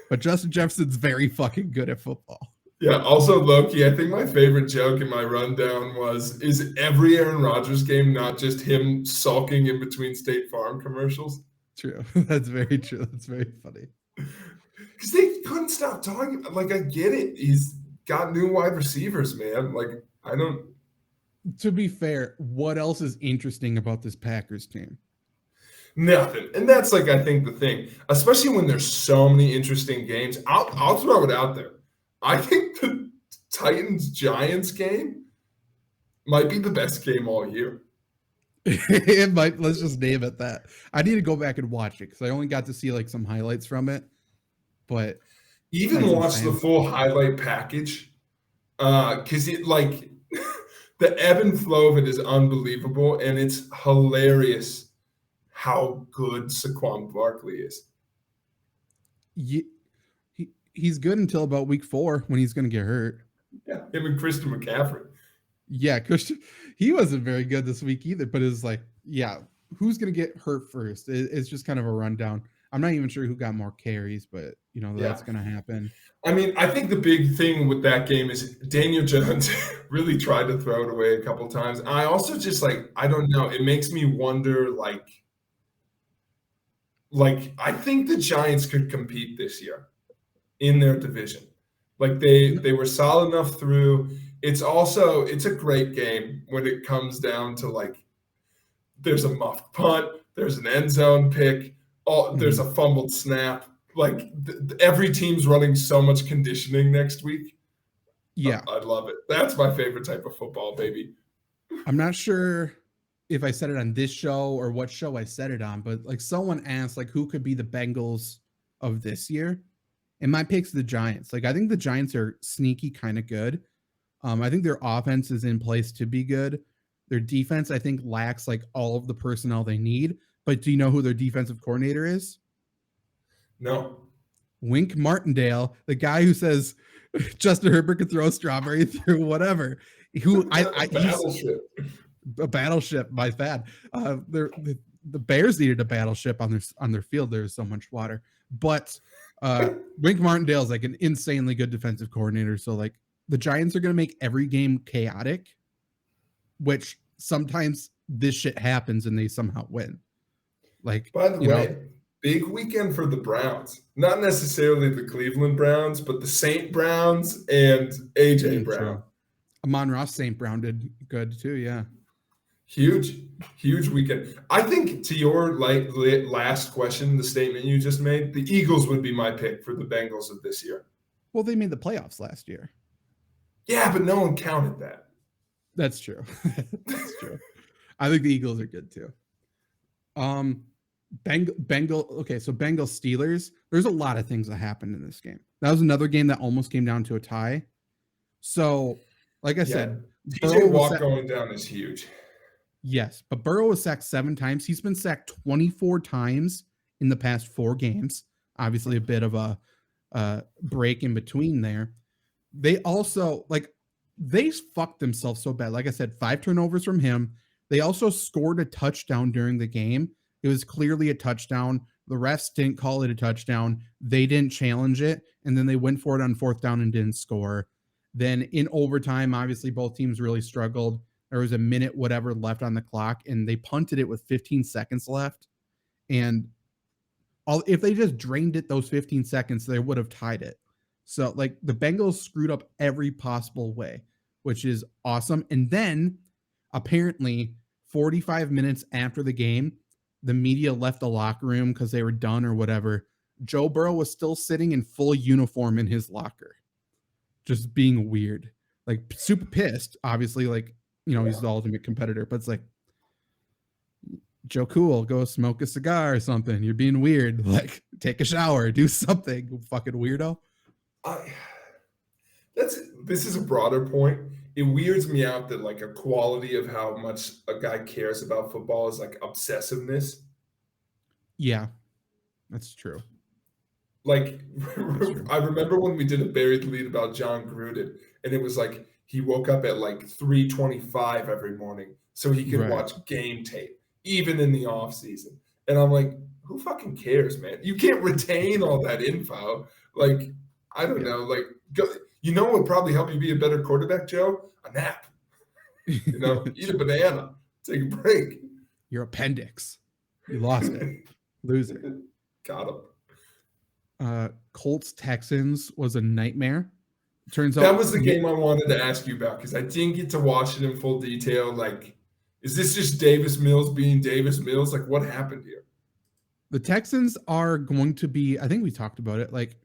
But Justin Jefferson's very fucking good at football. Yeah, also low-key, I think my favorite joke in my rundown is every Aaron Rodgers game not just him sulking in between State Farm commercials? True. That's very true. That's very funny. Because they couldn't stop talking. Like, I get it. He's got new wide receivers, man. Like, I don't... To be fair, what else is interesting about this Packers team? Nothing. And that's, like, I think the thing. Especially when there's so many interesting games. I'll throw it out there. I think the Titans-Giants game might be the best game all year. It might. Let's just name it that. I need to go back and watch it because I only got to see like some highlights from it. But even watch the full highlight package because it like the ebb and flow of it is unbelievable, and it's hilarious how good Saquon Barkley is. He's good until about week 4 when he's going to get hurt. Yeah, him and Christian McCaffrey. Yeah, Christian, he wasn't very good this week either, but it's like, yeah, who's going to get hurt first? It's just kind of a rundown. I'm not even sure who got more carries, but, you know, that's going to happen. I mean, I think the big thing with that game is Daniel Jones really tried to throw it away a couple times. I also just, like, I don't know. It makes me wonder, like I think the Giants could compete this year in their division. Like, they were solid enough through. It's a great game when it comes down to, like, there's a muffed punt, there's an end zone pick, there's a fumbled snap. Like, every team's running so much conditioning next week. Yeah. I love it. That's my favorite type of football, baby. I'm not sure if I said it on this show or what show I said it on, but like someone asked like who could be the Bengals of this year, and my pick's the Giants. Like I think the Giants are sneaky kind of good. I think their offense is in place to be good. Their defense, I think, lacks like all of the personnel they need. But do you know who their defensive coordinator is? No. Wink Martindale, the guy who says Justin Herbert could throw a strawberry through whatever. Who Battleship. A battleship, my bad. The Bears needed a battleship on their field. There's so much water. But Wink Martindale is like an insanely good defensive coordinator. So like the Giants are going to make every game chaotic, which sometimes this shit happens and they somehow win. Like, by the way, big weekend for the Browns. Not necessarily the Cleveland Browns, but the St. Browns and AJ Brown. True. Amon-Ra St. Brown did good too, yeah. Huge weekend. I think to your last question, the statement you just made, the Eagles would be my pick for the Bengals of this year. Well, they made the playoffs last year. Yeah, but no one counted that. That's true. That's true. I think the Eagles are good too. Okay, so Bengal Steelers. There's a lot of things that happened in this game. That was another game that almost came down to a tie. So, like I said, TJ Watt going down is huge. Yes, but Burrow was sacked 7 times. He's been sacked 24 times in the past 4 games. Obviously, a bit of a break in between there. They also they fucked themselves so bad. Like I said, 5 turnovers from him. They also scored a touchdown during the game. It was clearly a touchdown. The refs didn't call it a touchdown. They didn't challenge it. And then they went for it on 4th down and didn't score. Then in overtime, obviously both teams really struggled. There was a minute whatever left on the clock, and they punted it with 15 seconds left. And if they just drained it those 15 seconds, they would have tied it. So like the Bengals screwed up every possible way, which is awesome. And then apparently 45 minutes after the game, the media left the locker room because they were done or whatever. Joe Burrow was still sitting in full uniform in his locker, just being weird, like super pissed, obviously, like, he's the ultimate competitor, but it's like, Joe Cool, go smoke a cigar or something. You're being weird. Like, take a shower, do something, fucking weirdo. This is a broader point. It weirds me out that like a quality of how much a guy cares about football is like obsessiveness. Yeah, that's true. Like, I remember when we did a buried lead about John Gruden, and it was like he woke up at like 3:25 every morning so he could watch game tape, even in the off season. And I'm like, who fucking cares, man? You can't retain all that info. Like, I don't know. Like, what would probably help you be a better quarterback, Joe? A nap. Eat a banana. Take a break. Your appendix. You lost it. Loser. Got him. Colts Texans was a nightmare. Turns out that was the game I wanted to ask you about because I didn't get to watch it in full detail. Like, is this just Davis Mills being Davis Mills? Like, what happened here? The Texans are going to be, I think we talked about it, like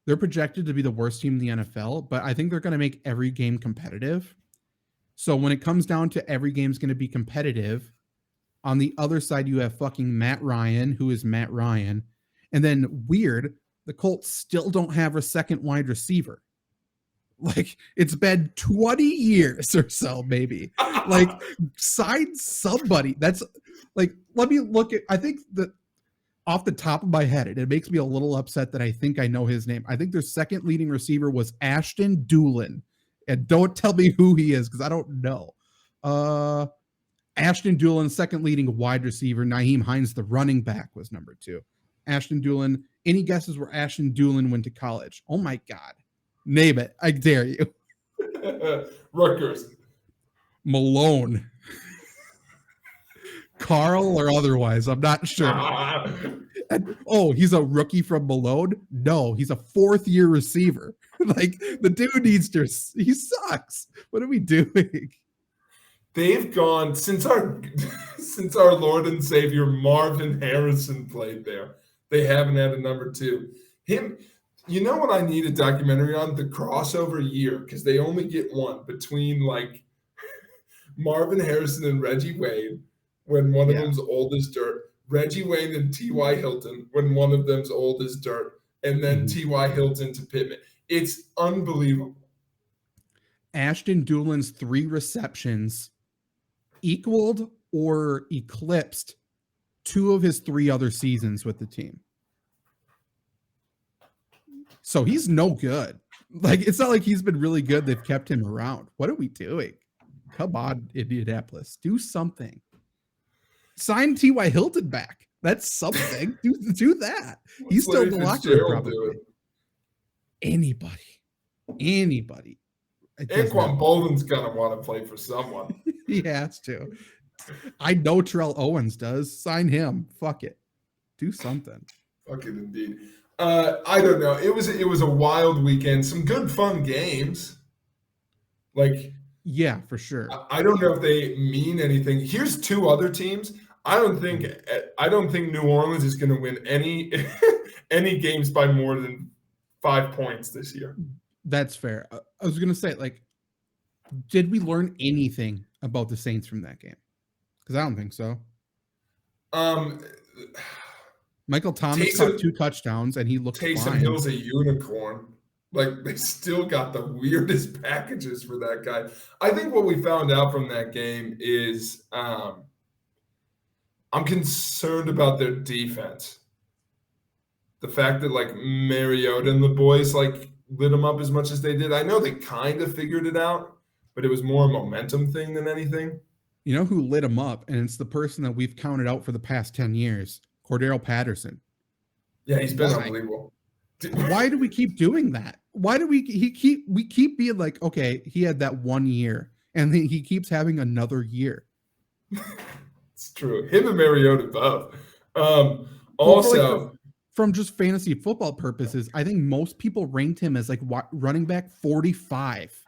they're projected to be the worst team in the NFL, but I think they're going to make every game competitive. So when it comes down to every game's going to be competitive, on the other side, you have fucking Matt Ryan, who is Matt Ryan. And then weird, the Colts still don't have a second wide receiver. Like, it's been 20 years or so, maybe. Like, sign somebody. That's like, let me look at, I think that off the top of my head, and it makes me a little upset that I think I know his name. I think their second leading receiver was Ashton Doolin. And don't tell me who he is because I don't know. Ashton Doolin, second leading wide receiver. Nyheim Hines, the running back, was number 2. Ashton Doolin. Any guesses where Ashton Doolin went to college? Oh my God. Name it. I dare you. Rutgers. Malone. Carl or otherwise. I'm not sure. He's a rookie from Malone? No, he's a 4th-year receiver. Like, the dude he sucks. What are we doing? They've gone since our Lord and Savior Marvin Harrison played there. They haven't had a number 2. You know what I need a documentary on? The crossover year, because they only get one between like Marvin Harrison and Reggie Wayne when one of them's old as dirt, Reggie Wayne and T.Y. Hilton when one of them's old as dirt, and then T.Y. Hilton to Pittman. It's unbelievable. Ashton Doolin's 3 receptions equaled or eclipsed 2 of his 3 other seasons with the team. So he's no good. Like, it's not like he's been really good. They've kept him around. What are we doing? Come on, Indianapolis. Do something. Sign T.Y. Hilton back. That's something. do that. He's still in the locker room, probably. Anybody. Anquan Bolden's going to want to play for someone. He has to. I know Terrell Owens does. Sign him. Fuck it. Do something. Fuck it, indeed. I don't know. It was a wild weekend. Some good fun games. Like, yeah, for sure. I don't know if they mean anything. Here's 2 other teams. I don't think New Orleans is going to win any games by more than 5 points this year. That's fair. I was going to say, like, did we learn anything about the Saints from that game? Because I don't think so. Michael Thomas caught 2 touchdowns, and he looked Taysom fine. Hill's a unicorn. Like, they still got the weirdest packages for that guy. I think what we found out from that game is I'm concerned about their defense. The fact that, like, Mariota and the boys, like, lit them up as much as they did. I know they kind of figured it out, but it was more a momentum thing than anything. You know who lit them up? And it's the person that we've counted out for the past 10 years, Cordero Patterson. Yeah, he's been unbelievable. Why do we keep doing that? Why do we keep being like, okay, he had that 1 year, and then he keeps having another year. It's true. Him and Mariota both. Also, like from just fantasy football purposes, I think most people ranked him as like running back 45.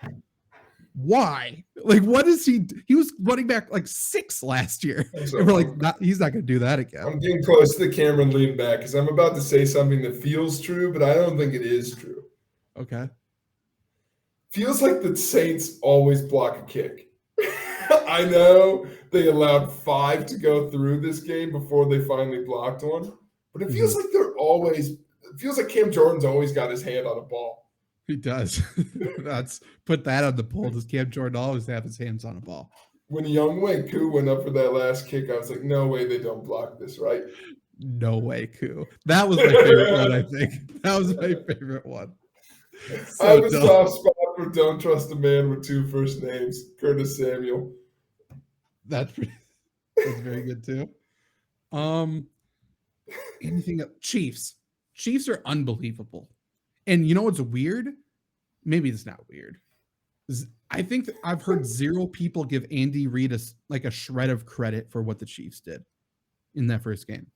Why? Like, what is he? He was running back like 6 last year. And we're like, he's not going to do that again. I'm getting close to the camera and lean back because I'm about to say something that feels true, but I don't think it is true. Okay. Feels like the Saints always block a kick. I know they allowed 5 to go through this game before they finally blocked one, but it feels like it feels like Cam Jordan's always got his hand on a ball. He does. That's put that on the poll. Does Cam Jordan always have his hands on a ball? When WAY KOO went up for that last kick, I was like, no way they don't block this, right? No way, KOO. That was my favorite one, I think. That was my favorite one. So I have a soft spot for don't trust a man with 2 first names, Curtis Samuel. That's very good too. Anything else? Chiefs are unbelievable. And you know what's weird? Maybe it's not weird. I think that I've heard 0 people give Andy Reid a shred of credit for what the Chiefs did in that first game.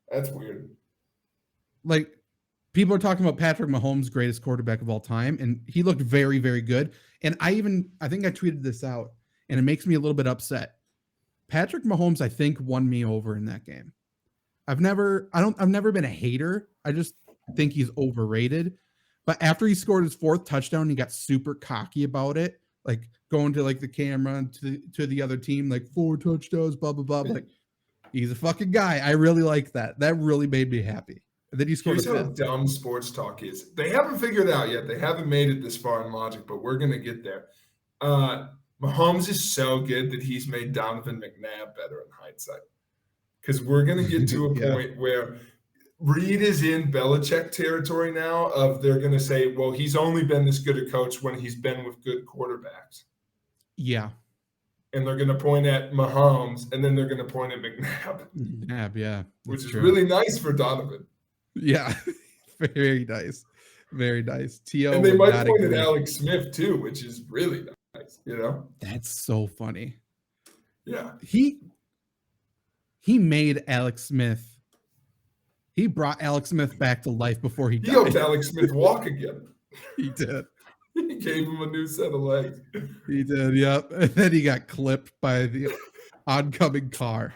That's weird. Like, people are talking about Patrick Mahomes, greatest quarterback of all time, and he looked very, very good. And I think I tweeted this out, and it makes me a little bit upset. Patrick Mahomes, I think, won me over in that game. I've never been a hater. I just think he's overrated. But after he scored his 4th touchdown, he got super cocky about it, like going to like the camera and to the other team, like 4 touchdowns, blah blah blah. Like, he's a fucking guy. I really like that. That really made me happy. And then he scored. Here's how dumb sports talk is. They haven't figured it out yet. They haven't made it this far in logic, but we're gonna get there. Mahomes is so good that he's made Donovan McNabb better in hindsight. Because we're gonna get to a point where Reid is in Belichick territory now of they're going to say, well, he's only been this good a coach when he's been with good quarterbacks. Yeah. And they're going to point at Mahomes, and then they're going to point at McNabb. McNabb, yeah. Which is really nice for Donovan. Yeah. Very nice. Very nice. T.O. And they might point at Alex Smith, too, which is really nice, you know? That's so funny. Yeah. He made Alex Smith. He brought Alex Smith back to life before he died. He helped Alex Smith walk again. He did. He gave him a new set of legs. He did, yep. And then he got clipped by the oncoming car.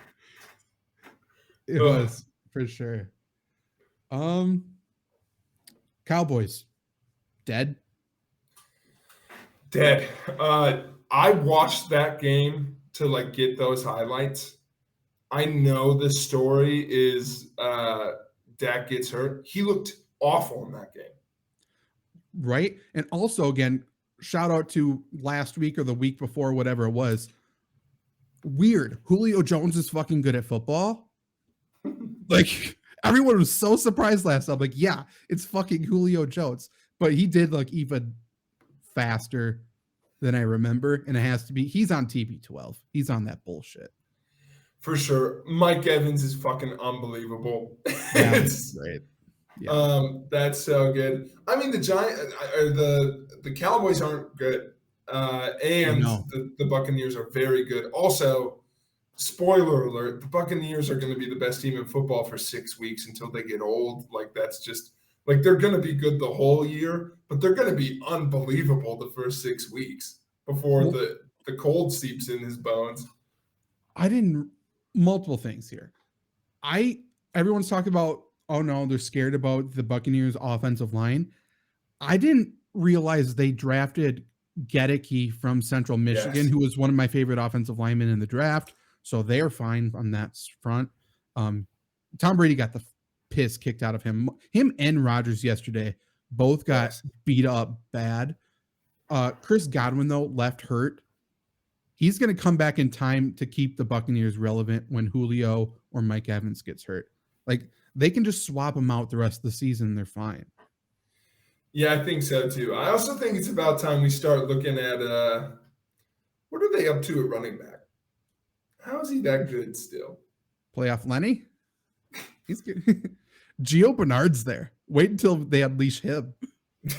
It was, for sure. Cowboys, dead. Dead. I watched that game to like get those highlights. I know the story is Dak gets hurt. He looked awful in that game. Right. And also, again, shout out to last week or the week before, whatever it was. Weird. Julio Jones is fucking good at football. Like, everyone was so surprised last time. Like, yeah, it's fucking Julio Jones. But he did look even faster than I remember. And it has to be, he's on TB12. He's on that bullshit. For sure. Mike Evans is fucking unbelievable. That's great. Yeah. That's so good. I mean, the Cowboys aren't good. And the Buccaneers are very good. Also, spoiler alert, the Buccaneers are going to be the best team in football for 6 weeks until they get old. Like, that's just like, they're going to be good the whole year, but they're going to be unbelievable the first 6 weeks before the cold seeps in his bones. Multiple things here. Everyone's talking about, oh no, they're scared about the Buccaneers offensive line. I didn't realize they drafted Gedeke from Central Michigan, who was one of my favorite offensive linemen in the draft. So they're fine on that front. Tom Brady got the piss kicked out of him. Him and Rodgers yesterday both got beat up bad. Chris Godwin, though, left hurt. He's going to come back in time to keep the Buccaneers relevant when Julio or Mike Evans gets hurt. Like, they can just swap them out the rest of the season. They're fine. Yeah, I think so too. I also think it's about time we start looking at what are they up to at running back? How is he that good still? Playoff Lenny? He's good. Gio Bernard's there. Wait until they unleash him.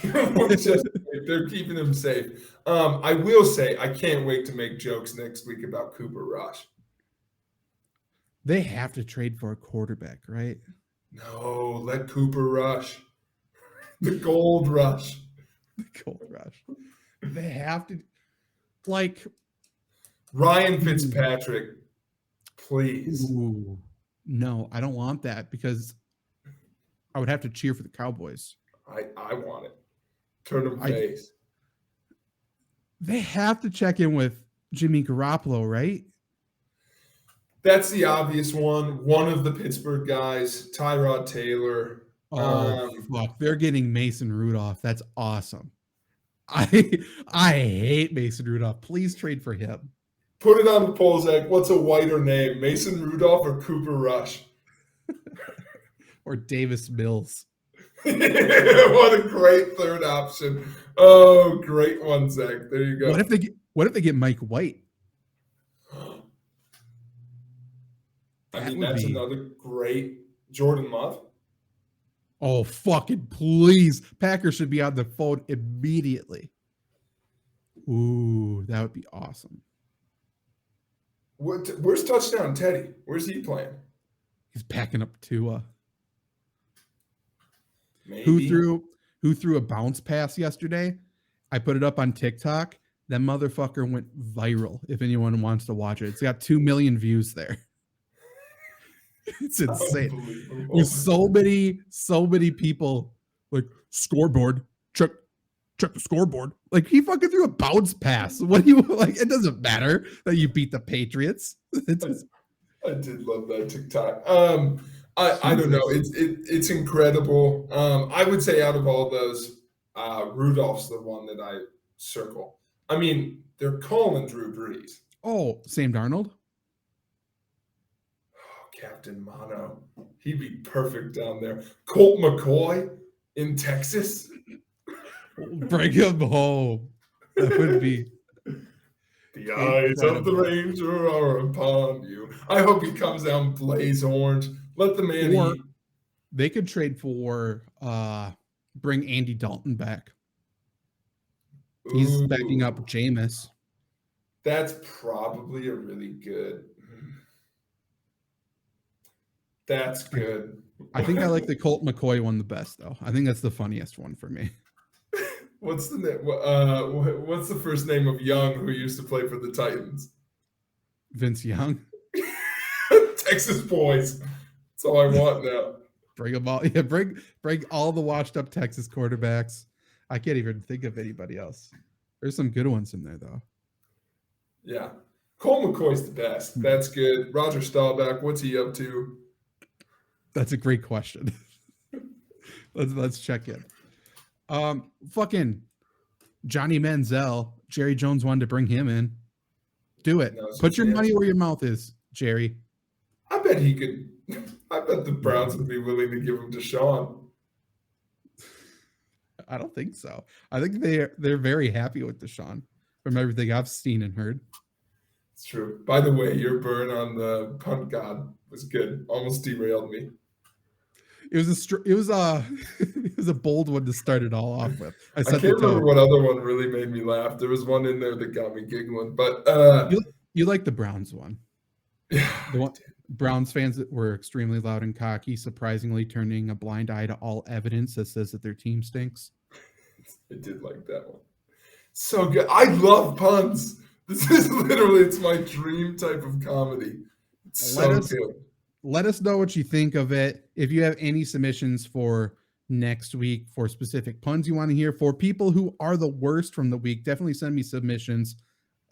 They're keeping him safe. I will say, I can't wait to make jokes next week about Cooper Rush. They have to trade for a quarterback, right? No, let Cooper rush. The gold rush. The gold rush. They have to, like, Ryan Fitzpatrick, please. Ooh, no, I don't want that because I would have to cheer for the Cowboys. I want it. Turn them face. They have to check in with Jimmy Garoppolo, right? That's the obvious one. One of the Pittsburgh guys, Tyrod Taylor. Oh, fuck. They're getting Mason Rudolph. That's awesome. I hate Mason Rudolph. Please trade for him. Put it on the poll, Zach. What's a whiter name, Mason Rudolph or Cooper Rush? Or Davis Mills. What a great third option. Oh, great one, Zach. There you go. What if they get Mike White? That's another great Jordan Love. Oh, fucking please. Packers should be on the phone immediately. Ooh, that would be awesome. Where's Touchdown Teddy? Where's he playing? He's packing up Tua. Maybe. Who threw a bounce pass yesterday? I put it up on TikTok. That motherfucker went viral. If anyone wants to watch it, it's got 2 million views there. It's insane. There's so many people like scoreboard. Check the scoreboard. Like, he fucking threw a bounce pass. What do you like? It doesn't matter that you beat the Patriots. I did love that TikTok. I don't know. It's incredible. I would say out of all those, Rudolph's the one that I circle. I mean, they're calling Drew Brees. Oh, Sam Darnold. Captain Mono. He'd be perfect down there. Colt McCoy in Texas. Bring him home. That would be. The eyes of the Ranger are upon you. I hope he comes down blaze orange. Let the man eat. They could trade for bring Andy Dalton back. He's backing up Jameis. That's probably a really good. That's good. I think I like the Colt McCoy one the best, though. I think that's the funniest one for me. What's the name? What's the first name of Young who used to play for the Titans? Vince Young. Texas boys. That's all I want now. Bring them all. Yeah, bring all the washed up Texas quarterbacks. I can't even think of anybody else. There's some good ones in there though. Yeah. Cole McCoy's the best. That's good. Roger Staubach, what's he up to? That's a great question. Let's check in. Fucking Johnny Manziel. Jerry Jones wanted to bring him in. Do it. Put your money where your mouth is, Jerry. I bet he could. I bet the Browns would be willing to give him to Sean. I don't think so. I think they're very happy with Deshaun from everything I've seen and heard. It's true. By the way, your burn on the punt god was good. Almost derailed me. It was a bold one to start it all off with. I can't remember what other one really made me laugh. There was one in there that got me giggling. But you like the Browns one. Yeah, the one, Browns fans that were extremely loud and cocky, surprisingly turning a blind eye to all evidence that says that their team stinks. I did like that one. So good. I love puns. This is literally, it's my dream type of comedy. It's so good. Let us know what you think of it. If you have any submissions for next week for specific puns you want to hear, for people who are the worst from the week, definitely send me submissions,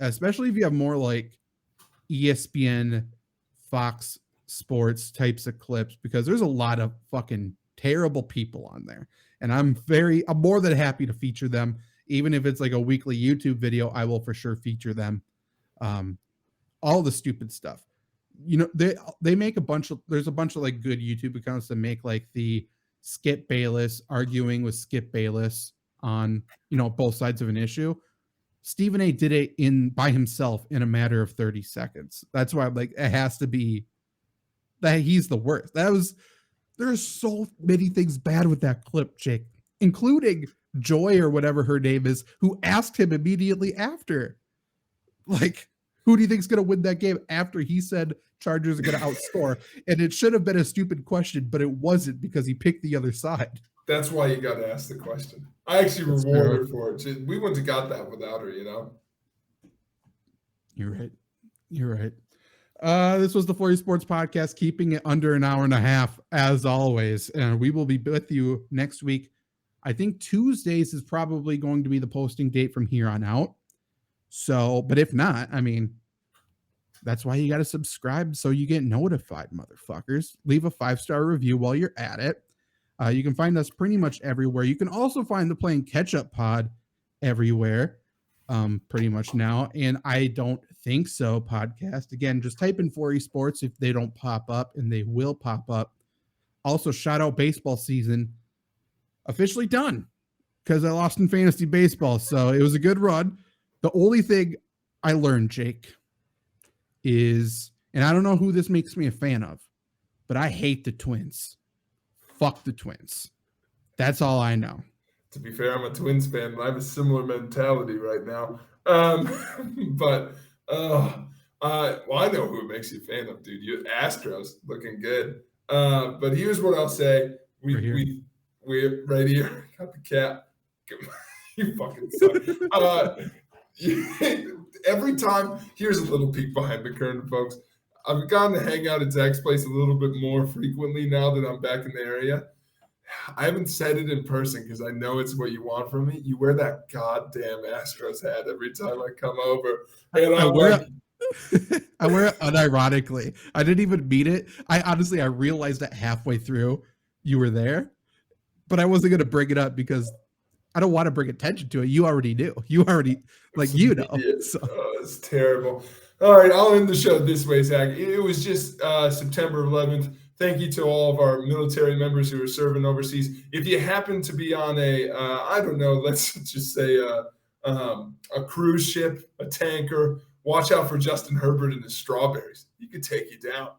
especially if you have more like ESPN, Fox Sports types of clips, because there's a lot of fucking terrible people on there. And I'm more than happy to feature them. Even if it's like a weekly YouTube video, I will for sure feature them. All the stupid stuff. You know, they make there's a bunch of like good YouTube accounts that make like the Skip Bayless arguing with Skip Bayless on, both sides of an issue. Stephen A did it by himself in a matter of 30 seconds. That's why I'm like, it has to be that he's the worst. There's so many things bad with that clip, Jake, including Joy or whatever her name is, who asked him immediately after, like, who do you think's going to win that game, after he said Chargers are going to outscore? And it should have been a stupid question, but it wasn't, because he picked the other side. That's why you got to ask the question. I actually rewarded her for it. We wouldn't have got that without her, You're right. This was the FlurrySports Podcast, keeping it under an hour and a half, as always. And we will be with you next week. I think Tuesdays is probably going to be the posting date from here on out. So, but if not, I mean, that's why you got to subscribe so you get notified, motherfuckers. Leave a 5-star review while you're at it. You can find us pretty much everywhere. You can also find the Playing Catch-Up Pod everywhere, pretty much now. And I Don't Think So podcast. Again, just type in FlurrySports if they don't pop up, and they will pop up. Also, shout out baseball season. Officially done, because I lost in fantasy baseball. So it was a good run. The only thing I learned, Jake, is, and I don't know who this makes me a fan of, but I hate the Twins. Fuck the Twins. That's all I know. To be fair, I'm a Twins fan, and I have a similar mentality right now. But I know who it makes you a fan of, dude. You Astros looking good. But here's what I'll say. We're right here. Got the cap. You fucking suck. Every time, here's a little peek behind the curtain, folks. I've gotten to hang out at Zach's place a little bit more frequently now that I'm back in the area. I haven't said it in person because I know it's what you want from me. You wear that goddamn Astros hat every time I come over. And I wear it unironically. I didn't even mean it. I realized that halfway through you were there, but I wasn't going to bring it up because I don't want to bring attention to it. You already knew. So. It's terrible. All right, I'll end the show this way, Zach. It was just September 11th. Thank you to all of our military members who are serving overseas. If you happen to be on let's just say a cruise ship, a tanker, watch out for Justin Herbert and his strawberries. He could take you down.